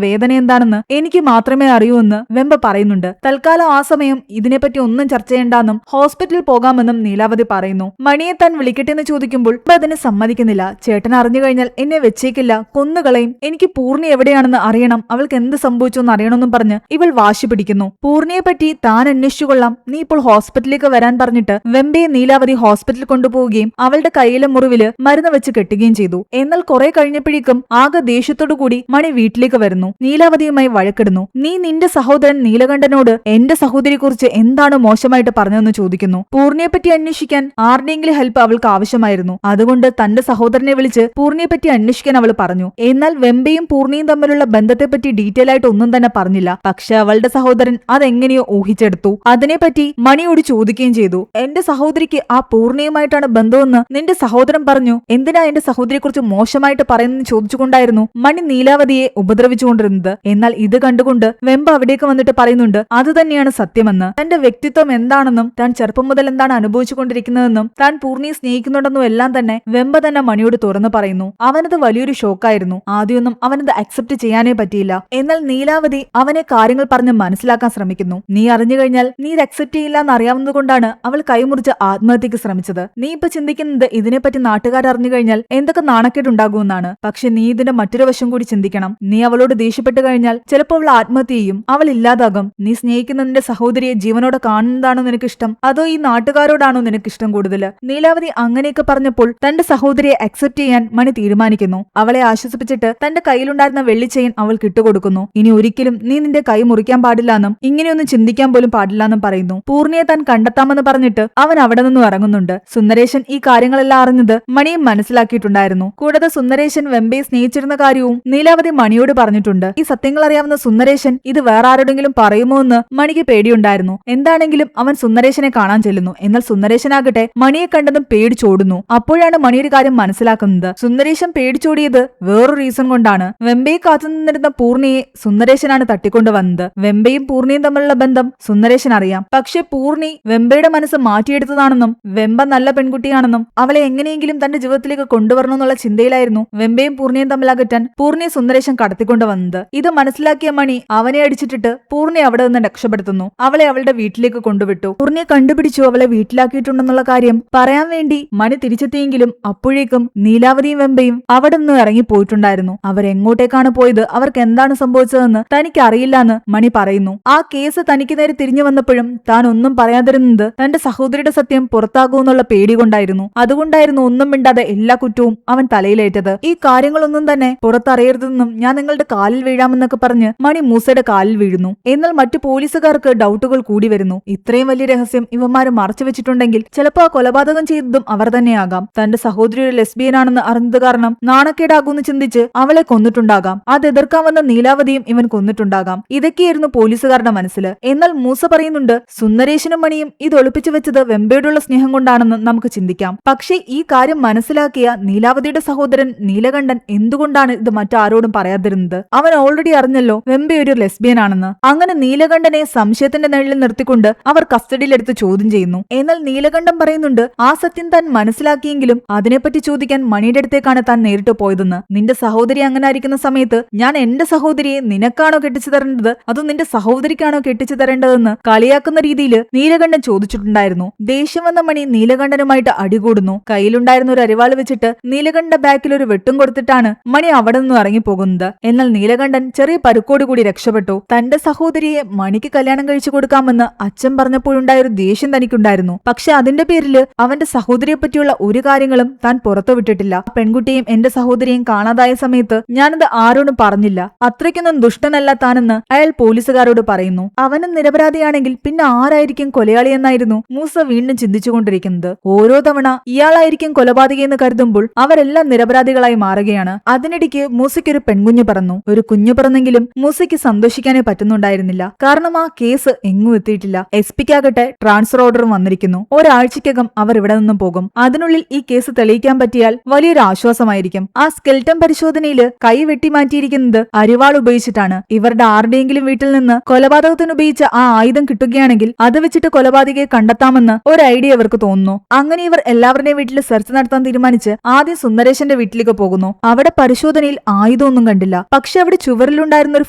വേദന എന്താണെന്ന് എനിക്ക് മാത്രമേ അറിയൂ എന്ന് വെമ്പ പറയുന്നുണ്ട്. തൽക്കാലം ആ സമയം ഇതിനെപ്പറ്റി ഒന്നും ചർച്ച ചെയ്യേണ്ടെന്നും ഹോസ്പിറ്റലിൽ പോകാമെന്നും നീലാവതി പറയുന്നു. മണിയെ താൻ വിളിക്കട്ടെ എന്ന് ചോദിക്കുമ്പോൾ അതിന് സമ്മതിക്കുന്നില്ല. ചേട്ടൻ അറിഞ്ഞു കഴിഞ്ഞാൽ എന്നെ വെച്ചേക്കില്ല, കൊന്നുകളയും. എനിക്ക് പൂർണി എവിടെയാണെന്ന് അറിയണം, അവൾക്ക് എന്ത് സംഭവിച്ചു എന്ന് അറിയണമെന്നും പറഞ്ഞ് ഇവൾ വാശി പിടിക്കുന്നു. പൂർണിയെ പറ്റി താൻ അന്വേഷിച്ചു കൊള്ളാം, നീ ഇപ്പോൾ ഹോസ്പിറ്റലിലേക്ക് വരാൻ പറഞ്ഞിട്ട് വെമ്പയെ നീലാവതി ഹോസ്പിറ്റലിൽ കൊണ്ടുപോവുകയും അവളുടെ കയ്യിലെ മുറിവില് മരുന്ന് വെച്ച് കെട്ടുകയും ചെയ്തു. എന്നാൽ കുറെ കഴിഞ്ഞപ്പോഴേക്കും ആകെ ദേഷ്യത്തോടു കൂടി മണി വീട്ടിലേക്ക് വരുന്നു. നീലാവതിയുമായി വഴക്കിടുന്നു. നീ നിന്റെ സഹോദരൻ നീലകണ്ഠനോട് എന്റെ സഹോദരിയെക്കുറിച്ച് എന്താണ് മോശമായിട്ട് പറഞ്ഞതെന്ന് ചോദിക്കുന്നു. പൂർണിയെപ്പറ്റി അന്വേഷിക്കാൻ ആരുടെയെങ്കിലും ഹെൽപ്പ് അവൾക്ക് ആവശ്യമായിരുന്നു. ഉണ്ടായിരുന്നു. അതുകൊണ്ട് തന്റെ സഹോദരനെ വിളിച്ച് പൂർണിയെ പറ്റി അന്വേഷിക്കാൻ അവൾ പറഞ്ഞു. എന്നാൽ വെമ്പയും പൂർണിയും തമ്മിലുള്ള ബന്ധത്തെപ്പറ്റി ഡീറ്റെയിൽ ആയിട്ട് ഒന്നും തന്നെ പറഞ്ഞില്ല. പക്ഷെ അവളുടെ സഹോദരൻ അതെങ്ങനെയോ ഊഹിച്ചെടുത്തു. അതിനെപ്പറ്റി മണിയോട് ചോദിക്കുകയും ചെയ്തു. എന്റെ സഹോദരിക്ക് ആ പൂർണിയുമായിട്ടാണ് ബന്ധമെന്ന് നിന്റെ സഹോദരൻ പറഞ്ഞു, എന്തിനാ എന്റെ സഹോദരിയെക്കുറിച്ച് മോശമായിട്ട് പറയുന്നതെന്ന് ചോദിച്ചുകൊണ്ടായിരുന്നു മണി നീലാവതിയെ ഉപദ്രവിച്ചുകൊണ്ടിരുന്നത്. എന്നാൽ ഇത് കണ്ടുകൊണ്ട് വെമ്പ അവിടേക്ക് വന്നിട്ട് പറയുന്നുണ്ട് അത് തന്നെയാണ് സത്യമെന്ന്. തന്റെ വ്യക്തിത്വം എന്താണെന്നും താൻ ചെറുപ്പം മുതൽ എന്താണ് അനുഭവിച്ചുകൊണ്ടിരിക്കുന്നതെന്നും താൻ പൂർണിയെ സ്നേഹിക്കുന്നുണ്ടെന്നും എല്ലാം തന്നെ വെമ്പ തന്നെ മണിയോട് തുറന്നു പറയുന്നു. അവനത് വലിയൊരു ഷോക്കായിരുന്നു. ആദ്യമൊന്നും അവനത് അക്സെപ്റ്റ് ചെയ്യാനേ പറ്റിയില്ല. എന്നാൽ നീലാവതി അവനെ കാര്യങ്ങൾ പറഞ്ഞ് മനസ്സിലാക്കാൻ ശ്രമിക്കുന്നു. നീ അറിഞ്ഞു കഴിഞ്ഞാൽ നീ ഇത് അക്സെപ്റ്റ് ചെയ്യില്ല എന്നറിയാവുന്നതുകൊണ്ടാണ് അവൾ കൈമുറിച്ച് ആത്മഹത്യക്ക് ശ്രമിച്ചത്. നീ ഇപ്പൊ ചിന്തിക്കുന്നത് ഇതിനെപ്പറ്റി നാട്ടുകാർ അറിഞ്ഞു കഴിഞ്ഞാൽ എന്തൊക്കെ നാണക്കേടുണ്ടാകുമെന്നാണ്. പക്ഷെ നീ ഇതിന്റെ മറ്റൊരു വശം കൂടി ചിന്തിക്കണം. നീ അവളോട് ദേഷ്യപ്പെട്ടു കഴിഞ്ഞാൽ ചിലപ്പോൾ അവൾ ആത്മഹത്യ ചെയ്യും, അവൾ ഇല്ലാതാകും. നീ സ്നേഹിക്കുന്ന നിന്റെ സഹോദരിയെ ജീവനോടെ കാണുന്നതാണോ നിനക്കിഷ്ടം, അതോ ഈ നാട്ടുകാരോടാണോ നിനക്കിഷ്ടം കൂടുതൽ? നീലാവതി അങ്ങനെയൊക്കെ പറഞ്ഞപ്പോൾ തന്റെ സഹോദരിയെ അക്സെപ്റ്റ് ചെയ്യാൻ മണി തീരുമാനിക്കുന്നു. അവളെ ആശ്വസിപ്പിച്ചിട്ട് തന്റെ കയ്യിലുണ്ടായിരുന്ന വെള്ളിച്ചെയിൻ അവൾ കിട്ടുകൊടുക്കുന്നു. ഇനി ഒരിക്കലും നീ നിന്റെ കൈ മുറിക്കാൻ പാടില്ലെന്നും ഇങ്ങനെയൊന്നും ചിന്തിക്കാൻ പോലും പാടില്ലെന്നും പറയുന്നു. പൂർണിയെ താൻ കണ്ടെത്താമെന്ന് പറഞ്ഞിട്ട് അവൻ അവിടെ നിന്നും ഇറങ്ങുന്നുണ്ട്. സുന്ദരേശൻ ഈ കാര്യങ്ങളെല്ലാം അറിഞ്ഞത് മണിയും മനസ്സിലാക്കിയിട്ടുണ്ടായിരുന്നു. കൂടാതെ സുന്ദരേശൻ വെമ്പയെ സ്നേഹിച്ചിരുന്ന കാര്യവും നീലാവതി മണിയോട് പറഞ്ഞിട്ടുണ്ട്. ഈ സത്യങ്ങൾ അറിയാവുന്ന സുന്ദരേശൻ ഇത് വേറെ ആരോടെങ്കിലും പറയുമോ എന്ന് മണിക്ക് പേടിയുണ്ടായിരുന്നു. എന്താണെങ്കിലും അവൻ സുന്ദരേശനെ കാണാൻ ചെല്ലുന്നു. എന്നാൽ സുന്ദരേശനാകട്ടെ മണിയെ കണ്ടതും പേടിച്ചോടുന്നു. അപ്പോഴാണ് മണിയൊരു കാര്യം മനസ്സിലാക്കുന്നത്. സുന്ദരേശൻ പേടിച്ചോടിയത് വേറൊരു റീസൺ കൊണ്ടാണ്. വെമ്പയെ കാത്തുനിന്നിരുന്ന പൂർണിയെ സുന്ദരേശനാണ് തട്ടിക്കൊണ്ടുവന്നത്. വെമ്പയും പൂർണിയും തമ്മിലുള്ള ബന്ധം സുന്ദരേശൻ അറിയാം. പക്ഷെ പൂർണി വെമ്പയുടെ മനസ്സ് മാറ്റിയെടുത്തതാണെന്നും വെമ്പ നല്ല പെൺകുട്ടിയാണെന്നും അവളെ എങ്ങനെയെങ്കിലും തന്റെ ജീവിതത്തിലേക്ക് കൊണ്ടുവരണമെന്നുള്ള ചിന്തയിലായിരുന്നു വെമ്പയും പൂർണിയും തമ്മിൽ അകറ്റാൻ പൂർണിയെ സുന്ദരേശൻ കടത്തിക്കൊണ്ടുവന്നത്. ഇത് മനസ്സിലാക്കിയ മണി അവനെ അടിച്ചിട്ടിട്ട് പൂർണി അവിടെ നിന്ന് രക്ഷപ്പെടുത്തുന്നു. അവളെ അവളുടെ വീട്ടിലേക്ക് കൊണ്ടുവിട്ടു. പൂർണിയെ കണ്ടുപിടിച്ചു അവളെ വീട്ടിലാക്കിയിട്ടുണ്ടെന്നുള്ള കാര്യം പറയാൻ വേണ്ടി മണി തിരിച്ചെത്തിയെങ്കിലും അപ്പോഴേക്കും നീലാവതിയും വെമ്പയും അവിടെ നിന്ന് ഇറങ്ങിപ്പോയിട്ടുണ്ടായിരുന്നു. അവരെങ്ങോട്ടേക്കാണ് പോയത്, അവർക്ക് എന്താണ് സംഭവിച്ചതെന്ന് തനിക്ക് അറിയില്ലെന്ന് മണി പറയുന്നു. ആ കേസ് തനിക്ക് നേരെ തിരിഞ്ഞു വന്നപ്പോഴും താൻ ഒന്നും പറയാതിരുന്നത് തന്റെ സഹോദരിയുടെ സത്യം പുറത്താകുമെന്നുള്ള പേടി കൊണ്ടായിരുന്നു. അതുകൊണ്ടായിരുന്നു ഒന്നും മിണ്ടാതെ എല്ലാ കുറ്റവും അവൻ തലയിലേറ്റത്. ഈ കാര്യങ്ങളൊന്നും തന്നെ പുറത്തറിയരുതെന്നും ഞാൻ നിങ്ങളുടെ കാലിൽ വീഴാമെന്നൊക്കെ പറഞ്ഞ് മണി മൂസയുടെ കാലിൽ വീഴുന്നു. എന്നാൽ മറ്റു പോലീസുകാർക്ക് ഡൗട്ടുകൾ കൂടി വരുന്നു. ഇത്രയും വലിയ രഹസ്യം ഇവന്മാര് മറച്ചു വെച്ചിട്ടുണ്ടെങ്കിൽ ചിലപ്പോൾ ആ കൊലപാതകം ചെയ്തതും അവർ തന്നെയാകാം. തന്റെ സഹോദരി ഒരു ലെസ്ബിയനാണെന്ന് അറിഞ്ഞത് കാരണം നാണക്കേടാകുമെന്ന് ചിന്തിച്ച് അവളെ കൊന്നിട്ടുണ്ടാകാം. അത് എതിർക്കാൻ വന്ന നീലാവതിയും ഇവൻ കൊന്നിട്ടുണ്ടാകാം. ഇതൊക്കെയായിരുന്നു പോലീസുകാരുടെ മനസ്സിൽ. എന്നാൽ മൂസ പറയുന്നുണ്ട് സുന്ദരേശനും മണിയും ഇത് ഒളിപ്പിച്ചു വെച്ചത് വെമ്പയോടുള്ള സ്നേഹം കൊണ്ടാണെന്ന് നമുക്ക് ചിന്തിക്കാം. പക്ഷേ ഈ കാര്യം മനസ്സിലാക്കിയ നീലാവതിയുടെ സഹോദരൻ നീലകണ്ഠൻ എന്തുകൊണ്ടാണ് ഇത് മറ്റാരോടും പറയാതിരുന്നത്? അവൻ ഓൾറെഡി അറിഞ്ഞല്ലോ വെമ്പയൊരു ലെസ്ബിയൻ ആണെന്ന്. അങ്ങനെ നീലകണ്ഠനെ സംശയത്തിന്റെ നിഴലിൽ നിർത്തിക്കൊണ്ട് അവർ കസ്റ്റഡിയിലെടുത്ത് ചോദ്യം ചെയ്യുന്നു. എന്നാൽ നീലകണ്ഠൻ പറയുന്നുണ്ട് ആ സത്യം താൻ മനസ്സിലാക്കിയെങ്കിലും അതിനെപ്പറ്റി ചോദിക്കാൻ മണിയുടെ അടുത്തേക്കാണ് താൻ നേരിട്ട് പോയതെന്ന്. നിന്റെ സഹോദരി അങ്ങനെ ആയിരിക്കുന്ന സമയത്ത് ഞാൻ എന്റെ സഹോദരിയെ നിനക്കാണോ കെട്ടിച്ചു തരേണ്ടത് അതോ നിന്റെ സഹോദരിക്കാണോ കെട്ടിച്ചു തരേണ്ടതെന്ന് കളിയാക്കുന്ന രീതിയിൽ നീലകണ്ഠൻ ചോദിച്ചിട്ടുണ്ടായിരുന്നു. ദേഷ്യം വന്ന മണി നീലകണ്ഠനുമായിട്ട് അടികൂടുന്നു. കയ്യിലുണ്ടായിരുന്ന ഒരു അരിവാൾ വെച്ചിട്ട് നീലകണ്ഠ ബാക്കിൽ ഒരു വെട്ടും കൊടുത്തിട്ടാണ് മണി അവിടെ നിന്നും ഇറങ്ങിപ്പോകുന്നത്. എന്നാൽ നീലകണ്ഠൻ ചെറിയ പരുക്കോടുകൂടി രക്ഷപ്പെട്ടു. തന്റെ സഹോദരിയെ മണിക്ക് കല്യാണം കഴിച്ചു കൊടുക്കാമെന്ന് അച്ഛൻ പറഞ്ഞപ്പോഴുണ്ടായൊരു ദേഷ്യം തനിക്കുണ്ടായിരുന്നു. പക്ഷെ അതിന്റെ പേരില് അവന്റെ സഹോദരിയെ പറ്റിയുള്ള ഒരു കാര്യങ്ങളും താൻ പുറത്തുവിട്ടിട്ടില്ല. പെൺകുട്ടിയും എന്റെ സഹോദരിയും കാണാതായ സമയത്ത് ഞാനത് ആരോടും പറഞ്ഞില്ല. അത്രയ്ക്കൊന്നും ദുഷ്ടനല്ല താനെന്ന് അയാൾ പോലീസുകാരോട് പറയുന്നു. അവനും നിരപരാധിയാണെങ്കിൽ പിന്നെ ആരായിരിക്കും കൊലയാളിയെന്നായിരുന്നു മൂസ വീണ്ടും ചിന്തിച്ചുകൊണ്ടിരിക്കുന്നത്. ഓരോ തവണ ഇയാളായിരിക്കും കൊലപാതകയെന്ന് കരുതുമ്പോൾ അവരെല്ലാം നിരപരാധികളായി മാറുകയാണ്. അതിനിടയ്ക്ക് മൂസയ്ക്കൊരു പെൺകുഞ്ഞു പറന്നു. ഒരു കുഞ്ഞു പറന്നെങ്കിലും മൂസയ്ക്ക് സന്തോഷിക്കാനേ പറ്റുന്നുണ്ടായിരുന്നില്ല. കാരണം ആ കേസ് എങ്ങും എത്തിയിട്ടില്ല. എസ് പിക്കാകട്ടെ ട്രാൻസ്ഫർ ഓർഡറും വന്നിരിക്കുന്നു. ഒരാഴ്ചയ്ക്കകം അവർ ഇവിടെ നിന്നും പോകും. അതിനുള്ളിൽ ഈ കേസ് തെളിയിക്കാൻ പറ്റിയാൽ വലിയൊരു ആശ്വാസമായിരിക്കും. ആ സ്കെൽട്ടൻ പരിശോധനയിൽ കൈ വെട്ടിമാറ്റിയിരിക്കുന്നത് അരിവാൾ ഉപയോഗിച്ചിട്ടാണ്. ഇവരുടെ ആരുടെയെങ്കിലും വീട്ടിൽ നിന്ന് കൊലപാതകത്തിന് ഉപയോഗിച്ച ആ ആയുധം കിട്ടുകയാണെങ്കിൽ അത് വെച്ചിട്ട് കൊലപാതകയെ കണ്ടെത്താമെന്ന് ഒരു ഐഡിയ ഇവർക്ക് തോന്നുന്നു. അങ്ങനെ ഇവർ എല്ലാവരുടെയും വീട്ടിൽ സെർച്ച് നടത്താൻ തീരുമാനിച്ച് ആദ്യം സുന്ദരേശന്റെ വീട്ടിലേക്ക് പോകുന്നു. അവിടെ പരിശോധനയിൽ ആയുധമൊന്നും കണ്ടില്ല. പക്ഷെ അവിടെ ചുവരിലുണ്ടായിരുന്ന ഒരു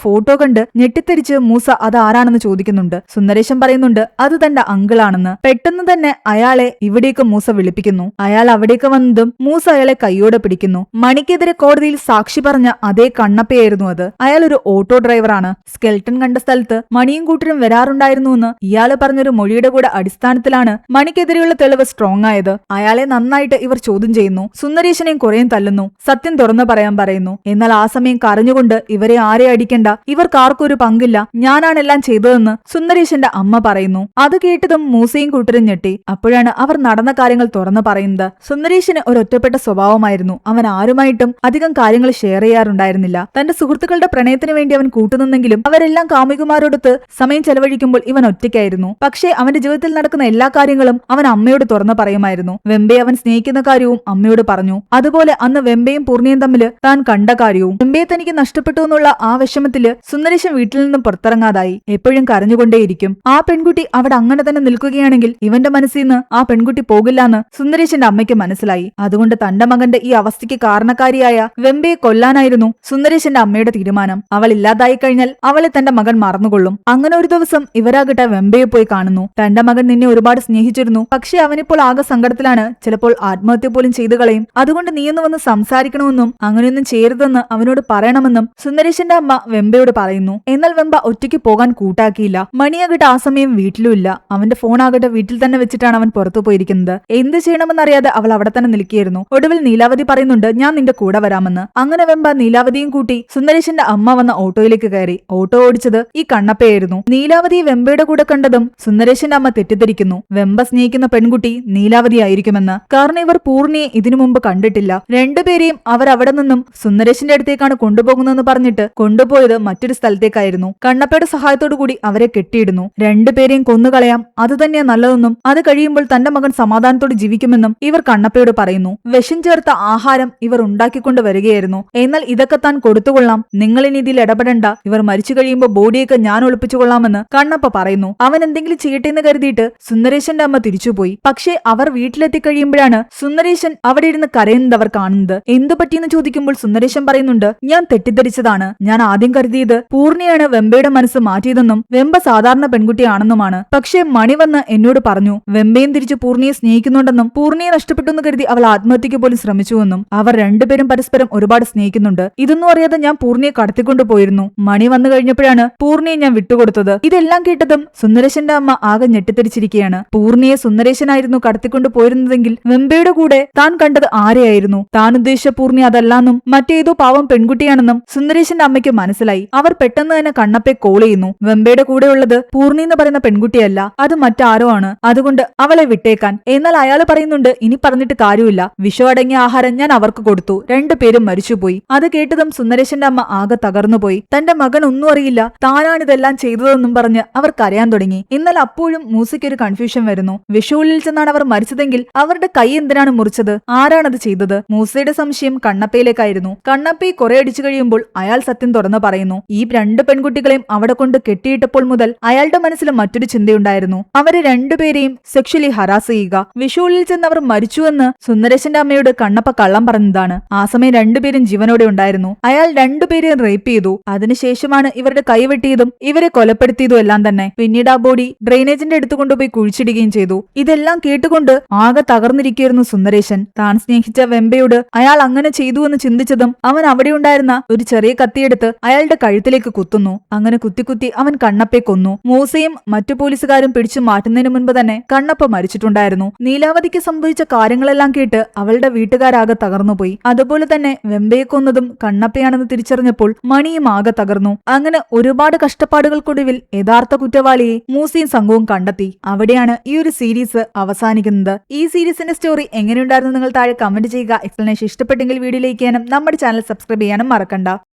ഫോട്ടോ കണ്ട് ഞെട്ടിത്തെരിച്ച് മൂസ അത് ആരാണെന്ന് ചോദിക്കുന്നുണ്ട്. സുന്ദരേശൻ പറയുന്നുണ്ട് അത് തന്റെ അങ്കിളാണെന്ന്. പെട്ടെന്ന് തന്നെ അയാളെ ഇവിടേക്ക് മൂസ വിളിപ്പിക്കുന്നു. അയാൾ അവിടേക്ക് വന്നതും മൂസ അയാളെ കൈയോടെ പിടിക്കുന്നു. മണിക്കെതിരെ കോടതിയിൽ സാക്ഷി പറഞ്ഞ അതേ കണ്ണപ്പയായിരുന്നു അത്. അയാൾ ഒരു ഓട്ടോ ഡ്രൈവറാണ്. സ്കെൽട്ടൻ കണ്ട സ്ഥലത്ത് മണിയും കൂട്ടരും വരാറുണ്ടായിരുന്നുവെന്ന് ഇയാള് പറഞ്ഞൊരു മൊഴിയുടെ കൂടെ അടിസ്ഥാനത്തിലാണ് മണിക്കെതിരെയുള്ള തെളിവ് സ്ട്രോങ് ആയത്. അയാളെ നന്നായിട്ട് ഇവർ ചോദ്യം ചെയ്യുന്നു. സുന്ദരേശനെയും കുറേയും തല്ലുന്നു. സത്യം തുറന്നു പറയാൻ പറയുന്നു. എന്നാൽ ആ സമയം കരഞ്ഞുകൊണ്ട് ഇവരെ ആരെ അടിക്കണ്ട, ഇവർക്കാർക്കൊരു പങ്കില്ല, ഞാനാണെല്ലാം ചെയ്തതെന്ന് സുന്ദരേശന്റെ അമ്മ പറയുന്നു. അത് കേട്ടതും മൂസയും കൂട്ടരും ഞെട്ടി. അപ്പോഴാണ് അവർ നടന്ന കാര്യങ്ങൾ തുറന്നു പറയുന്നത്. പറയുന്നത്. സുന്ദരേശന് ഒരു ഒറ്റപ്പെട്ട സ്വഭാവമായിരുന്നു. അവൻ ആരുമായിട്ടും അധികം കാര്യങ്ങൾ ഷെയർ ചെയ്യാറുണ്ടായിരുന്നില്ല. തന്റെ സുഹൃത്തുക്കളുടെ പ്രണയത്തിന് വേണ്ടി അവൻ കൂട്ടുനിന്നെങ്കിലും അവരെല്ലാം കാമുകിമാരോടൊത്ത് സമയം ചെലവഴിക്കുമ്പോൾ ഇവൻ ഒറ്റയ്ക്കായിരുന്നു. പക്ഷേ അവന്റെ ജീവിതത്തിൽ നടക്കുന്ന എല്ലാ കാര്യങ്ങളും അവൻ അമ്മയോട് തുറന്നു പറയുമായിരുന്നു. വെമ്പയെ അവൻ സ്നേഹിക്കുന്ന കാര്യവും അമ്മയോട് പറഞ്ഞു. അതുപോലെ അന്ന് വെമ്പയും പൂർണിയും തമ്മിൽ താൻ കണ്ട കാര്യവും. വെമ്പയെ തനിക്ക് നഷ്ടപ്പെട്ടു എന്നുള്ള ആ വിഷമത്തില് സുന്ദരേശൻ വീട്ടിൽ നിന്നും പുറത്തിറങ്ങാതായി. എപ്പോഴും കരഞ്ഞുകൊണ്ടേയിരിക്കും. ആ പെൺകുട്ടി അവിടെ അങ്ങനെ തന്നെ നിൽക്കുകയാണെങ്കിൽ ഇവന്റെ മനസ്സിൽ നിന്ന് ആ പെൺകുട്ടി പോകില്ലാന്ന് സുന്ദരേശന്റെ അമ്മയ്ക്ക് മനസ്സിലായി. അതുകൊണ്ട് തന്റെ മകന്റെ ഈ അവസ്ഥയ്ക്ക് കാരണക്കാരിയായ വെമ്പയെ കൊല്ലാനായിരുന്നു സുന്ദരേശന്റെ അമ്മയുടെ തീരുമാനം. അവൾ ഇല്ലാതായി കഴിഞ്ഞാൽ അവളെ തന്റെ മകൻ മറന്നുകൊള്ളും. അങ്ങനെ ഒരു ദിവസം ഇവരാകട്ടെ വെമ്പയെ പോയി കാണുന്നു. തന്റെ മകൻ നിന്നെ ഒരുപാട് സ്നേഹിച്ചിരുന്നു, പക്ഷെ അവനിപ്പോൾ ആകെ സങ്കടത്തിലാണ്. ചിലപ്പോൾ ആത്മഹത്യ പോലും ചെയ്തു കളയും. അതുകൊണ്ട് നീയൊന്ന് വന്ന് സംസാരിക്കണമെന്നും അങ്ങനെയൊന്നും ചെയ്യരുതെന്ന് അവനോട് പറയണമെന്നും സുന്ദരേശന്റെ അമ്മ വെമ്പയോട് പറയുന്നു. എന്നാൽ വെമ്പ ഒറ്റയ്ക്ക് പോകാൻ കൂട്ടാക്കിയില്ല. മണിയാകട്ടെ ആ സമയം വീട്ടിലുമില്ല. അവന്റെ ഫോൺ ആകട്ടെ വീട്ടിൽ തന്നെ വെച്ചിട്ടാണ് അവൻ പുറത്തു പോയിരിക്കുന്നത്. എന്ത് ചെയ്യണമെന്നറിയാതെ അവൾ അവിടെ തന്നെ നിൽക്കുകയായിരുന്നു. ഒടുവിൽ നീലാവതി പറയുന്നുണ്ട്, ഞാൻ നിന്റെ കൂടെ വരാമെന്ന്. അങ്ങനെ വെമ്പ നീലാവതിയും കൂട്ടി സുന്ദരേശന്റെ അമ്മ വന്ന ഓട്ടോയിലേക്ക് കയറി. ഓട്ടോ ഓടിച്ചത് ഈ കണ്ണപ്പയായിരുന്നു. നീലാവതി വെമ്പയുടെ കൂടെ കണ്ടതും സുന്ദരേശന്റെ അമ്മ തെറ്റിദ്ധരിക്കുന്നു. വെമ്പ സ്നേഹിക്കുന്ന പെൺകുട്ടി നീലാവതി ആയിരിക്കുമെന്ന്. കാരണം ഇവർ പൂർണിയെ ഇതിനു മുമ്പ് കണ്ടിട്ടില്ല. രണ്ടുപേരെയും അവർ അവിടെ നിന്നും സുന്ദരേശന്റെ അടുത്തേക്കാണ് കൊണ്ടുപോകുന്നതെന്ന് പറഞ്ഞിട്ട് കൊണ്ടുപോയത് മറ്റൊരു സ്ഥലത്തേക്കായിരുന്നു. കണ്ണപ്പയുടെ സഹായത്തോടു കൂടി അവരെ കെട്ടിയിടുന്നു. രണ്ടുപേരെയും കൊന്നുകളയാം, അതുതന്നെയാ നല്ലതെന്നും അത് കഴിയുമ്പോൾ തന്റെ മകൻ സമാധാനത്തോടെ ജീവിക്കുമെന്നും ഇവർ കണ്ണപ്പയോട് പറയുന്നു. വിഷം ചേർത്ത ആഹാരം ഇവർ ഉണ്ടാക്കിക്കൊണ്ട് വരികയായിരുന്നു. എന്നാൽ ഇതൊക്കെ താൻ കൊടുത്തുകൊള്ളാം, നിങ്ങളിനി ഇതിൽ ഇടപെടണ്ട, ഇവർ മരിച്ചു കഴിയുമ്പോൾ ബോഡിയൊക്കെ ഞാൻ ഒളിപ്പിച്ചുകൊള്ളാമെന്ന് കണ്ണപ്പ പറയുന്നു. അവൻ എന്തെങ്കിലും ചെയ്യട്ടെ എന്ന് കരുതിയിട്ട് സുന്ദരേശന്റെ അമ്മ തിരിച്ചുപോയി. പക്ഷേ അവർ വീട്ടിലെത്തി കഴിയുമ്പോഴാണ് സുന്ദരേശൻ അവിടെ ഇരുന്ന് കരയുന്നത് അവർ കാണുന്നത്. എന്തു പറ്റിയെന്ന് ചോദിക്കുമ്പോൾ സുന്ദരേശൻ പറയുന്നുണ്ട്, ഞാൻ തെറ്റിദ്ധരിച്ചതാണ്. ഞാൻ ആദ്യം കരുതിയത് പൂർണിയാണ് വെമ്പയുടെ മനസ്സ് മാറ്റിയതെന്നും വെമ്പ സാധാരണ പെൺകുട്ടിയാണെന്നുമാണ്. പക്ഷേ മണി വന്ന് എന്നോട് പറഞ്ഞു വെമ്പയും തിരിച്ച് പൂർണിയെ സ്നേഹിക്കുന്നുണ്ടെന്നും പൂർണിയെ നഷ്ടപ്പെട്ടെന്ന് കരുതി അവൾ ആത്മഹത്യക്ക് പോലും ശ്രമിച്ചുവെന്നും. അവർ രണ്ടുപേരും പരസ്പരം ഒരുപാട് സ്നേഹിക്കുന്നുണ്ട്. ഇതൊന്നും അറിയാതെ ഞാൻ പൂർണിയെ കടത്തിക്കൊണ്ടു പോയിരുന്നു. മണി വന്നു കഴിഞ്ഞപ്പോഴാണ് പൂർണിയെ ഞാൻ വിട്ടുകൊടുത്തത്. ഇതെല്ലാം കേട്ടതും സുന്ദരേശന്റെ അമ്മ ആകെ ഞെട്ടിത്തെറിച്ചിരിക്കുകയാണ്. പൂർണിയെ സുന്ദരേശനായിരുന്നു കടത്തിക്കൊണ്ടു പോയിരുന്നതെങ്കിൽ വെമ്പയുടെ കൂടെ താൻ കണ്ടത് ആരെയായിരുന്നു? താൻ ഉദ്ദേശിച്ച പൂർണി അതല്ലാന്നും മറ്റേതോ പാവം പെൺകുട്ടിയാണെന്നും സുന്ദരേശന്റെ അമ്മയ്ക്ക് മനസ്സിലായി. അവർ പെട്ടെന്ന് തന്നെ കണ്ണപ്പയെ കോൾ ചെയ്യുന്നു. വെമ്പയുടെ കൂടെയുള്ളത് പൂർണി എന്ന് പറയുന്ന പെൺകുട്ടിയല്ല, അത് മറ്റാരോ ആണ്. അതുകൊണ്ട് അവളെ വിട്ടേക്കാൻ. എന്നാൽ അയാൾ പറയുന്നുണ്ട്, ഇനി പറഞ്ഞിട്ട് കാര്യമില്ല, വിഷം അടങ്ങിയ ആഹാരം ഞാൻ അവർക്ക് കൊടുത്തു, രണ്ടുപേരും മരിച്ചുപോയി. അത് കേട്ടതും സുന്ദരേശന്റെ അമ്മ ആകെ തകർന്നുപോയി. തന്റെ മകൻ ഒന്നും അറിയില്ല, താനാണിതെല്ലാം ചെയ്തതെന്നും പറഞ്ഞ് അവർ കരയാൻ തുടങ്ങി. എന്നാൽ അപ്പോഴും മൂസയ്ക്ക് ഒരു കൺഫ്യൂഷൻ വരുന്നു. വിഷുവിൽ ചെന്നാണ് അവർ മരിച്ചതെങ്കിൽ അവരുടെ കൈ എന്തിനാണ് മുറിച്ചത്? ആരാണത് ചെയ്തത്? മൂസയുടെ സംശയം കണ്ണപ്പയിലേക്കായിരുന്നു. കണ്ണപ്പയെ കുറെ അടിച്ചു കഴിയുമ്പോൾ അയാൾ സത്യം തുറന്നു പറയുന്നു. ഈ രണ്ട് പെൺകുട്ടികളെയും അവിടെ കൊണ്ട് കെട്ടിയിട്ടപ്പോൾ മുതൽ അയാളുടെ മനസ്സിൽ മറ്റൊരു ചിന്തയുണ്ടായിരുന്നു. അവരെ രണ്ടുപേരെയും സെക്ഷലി ഹറാസ് ചെയ്യുക. വിഷുവിൽ ചെന്ന് അവർ മരിച്ചുവെന്ന് സുന്ദരേശന്റെ അമ്മയോട് കണ്ണപ്പ കള്ളം പറഞ്ഞതാണ്. ആ സമയം രണ്ടുപേരും ജീവനോടെ ഉണ്ടായിരുന്നു. അയാൾ രണ്ടുപേരെയും റേപ്പ് ചെയ്തു. അതിനുശേഷമാണ് ഇവരുടെ കൈവെട്ടിയതും ഇവരെ കൊലപ്പെടുത്തിയതും എല്ലാം തന്നെ. പിന്നീട് ആ ബോഡി ഡ്രെയിനേജിന്റെ അടുത്ത് കൊണ്ടുപോയി കുഴിച്ചിടുകയും ചെയ്തു. ഇതെല്ലാം കേട്ടുകൊണ്ട് ആകെ തകർന്നിരിക്കുകയായിരുന്നു സുന്ദരേശൻ. താൻ സ്നേഹിച്ച വെമ്പയോട് അയാൾ അങ്ങനെ ചെയ്തു എന്ന് ചിന്തിച്ചതും അവൻ അവിടെ ഉണ്ടായിരുന്ന ഒരു ചെറിയ കത്തിയെടുത്ത് അയാളുടെ കഴുത്തിലേക്ക് കുത്തുന്നു. അങ്ങനെ കുത്തി അവൻ കണ്ണപ്പയെ കൊന്നു. മൂസയും മറ്റു പോലീസുകാരും പിടിച്ചു മാറ്റുന്നതിന് മുൻപ് തന്നെ കണ്ണപ്പ മരിച്ചിട്ടുണ്ടായിരുന്നു. നീലാവതിക്ക് സംഭവിച്ച കാര്യങ്ങളെല്ലാം കേട്ട് അവളുടെ വീട്ടുകാരാകെ തകർന്നുപോയി. അതുപോലെ തന്നെ വെമ്പയെ കൊന്നതും കണ്ണപ്പയാണെന്ന് തിരിച്ചറിഞ്ഞപ്പോൾ മണിയും ആകെ തകർന്നു. അങ്ങനെ ഒരുപാട് കഷ്ടപ്പാടുകൾക്കൊടുവിൽ യഥാർത്ഥ കുറ്റവാളിയെ മൂസയും സംഘവും കണ്ടെത്തി. അവിടെയാണ് ഈ ഒരു സീരീസ് അവസാനിക്കുന്നത്. ഈ സീരീസിന്റെ സ്റ്റോറി എങ്ങനെയുണ്ടായിരുന്നു നിങ്ങൾ താഴെ കമന്റ് ചെയ്യുക. എക്സ്പ്ലനേഷൻ ഇഷ്ടപ്പെട്ടെങ്കിൽ വീഡിയോ ലൈക്ക് ചെയ്യാനും നമ്മുടെ ചാനൽ സബ്സ്ക്രൈബ് ചെയ്യാനും മറക്കണ്ട.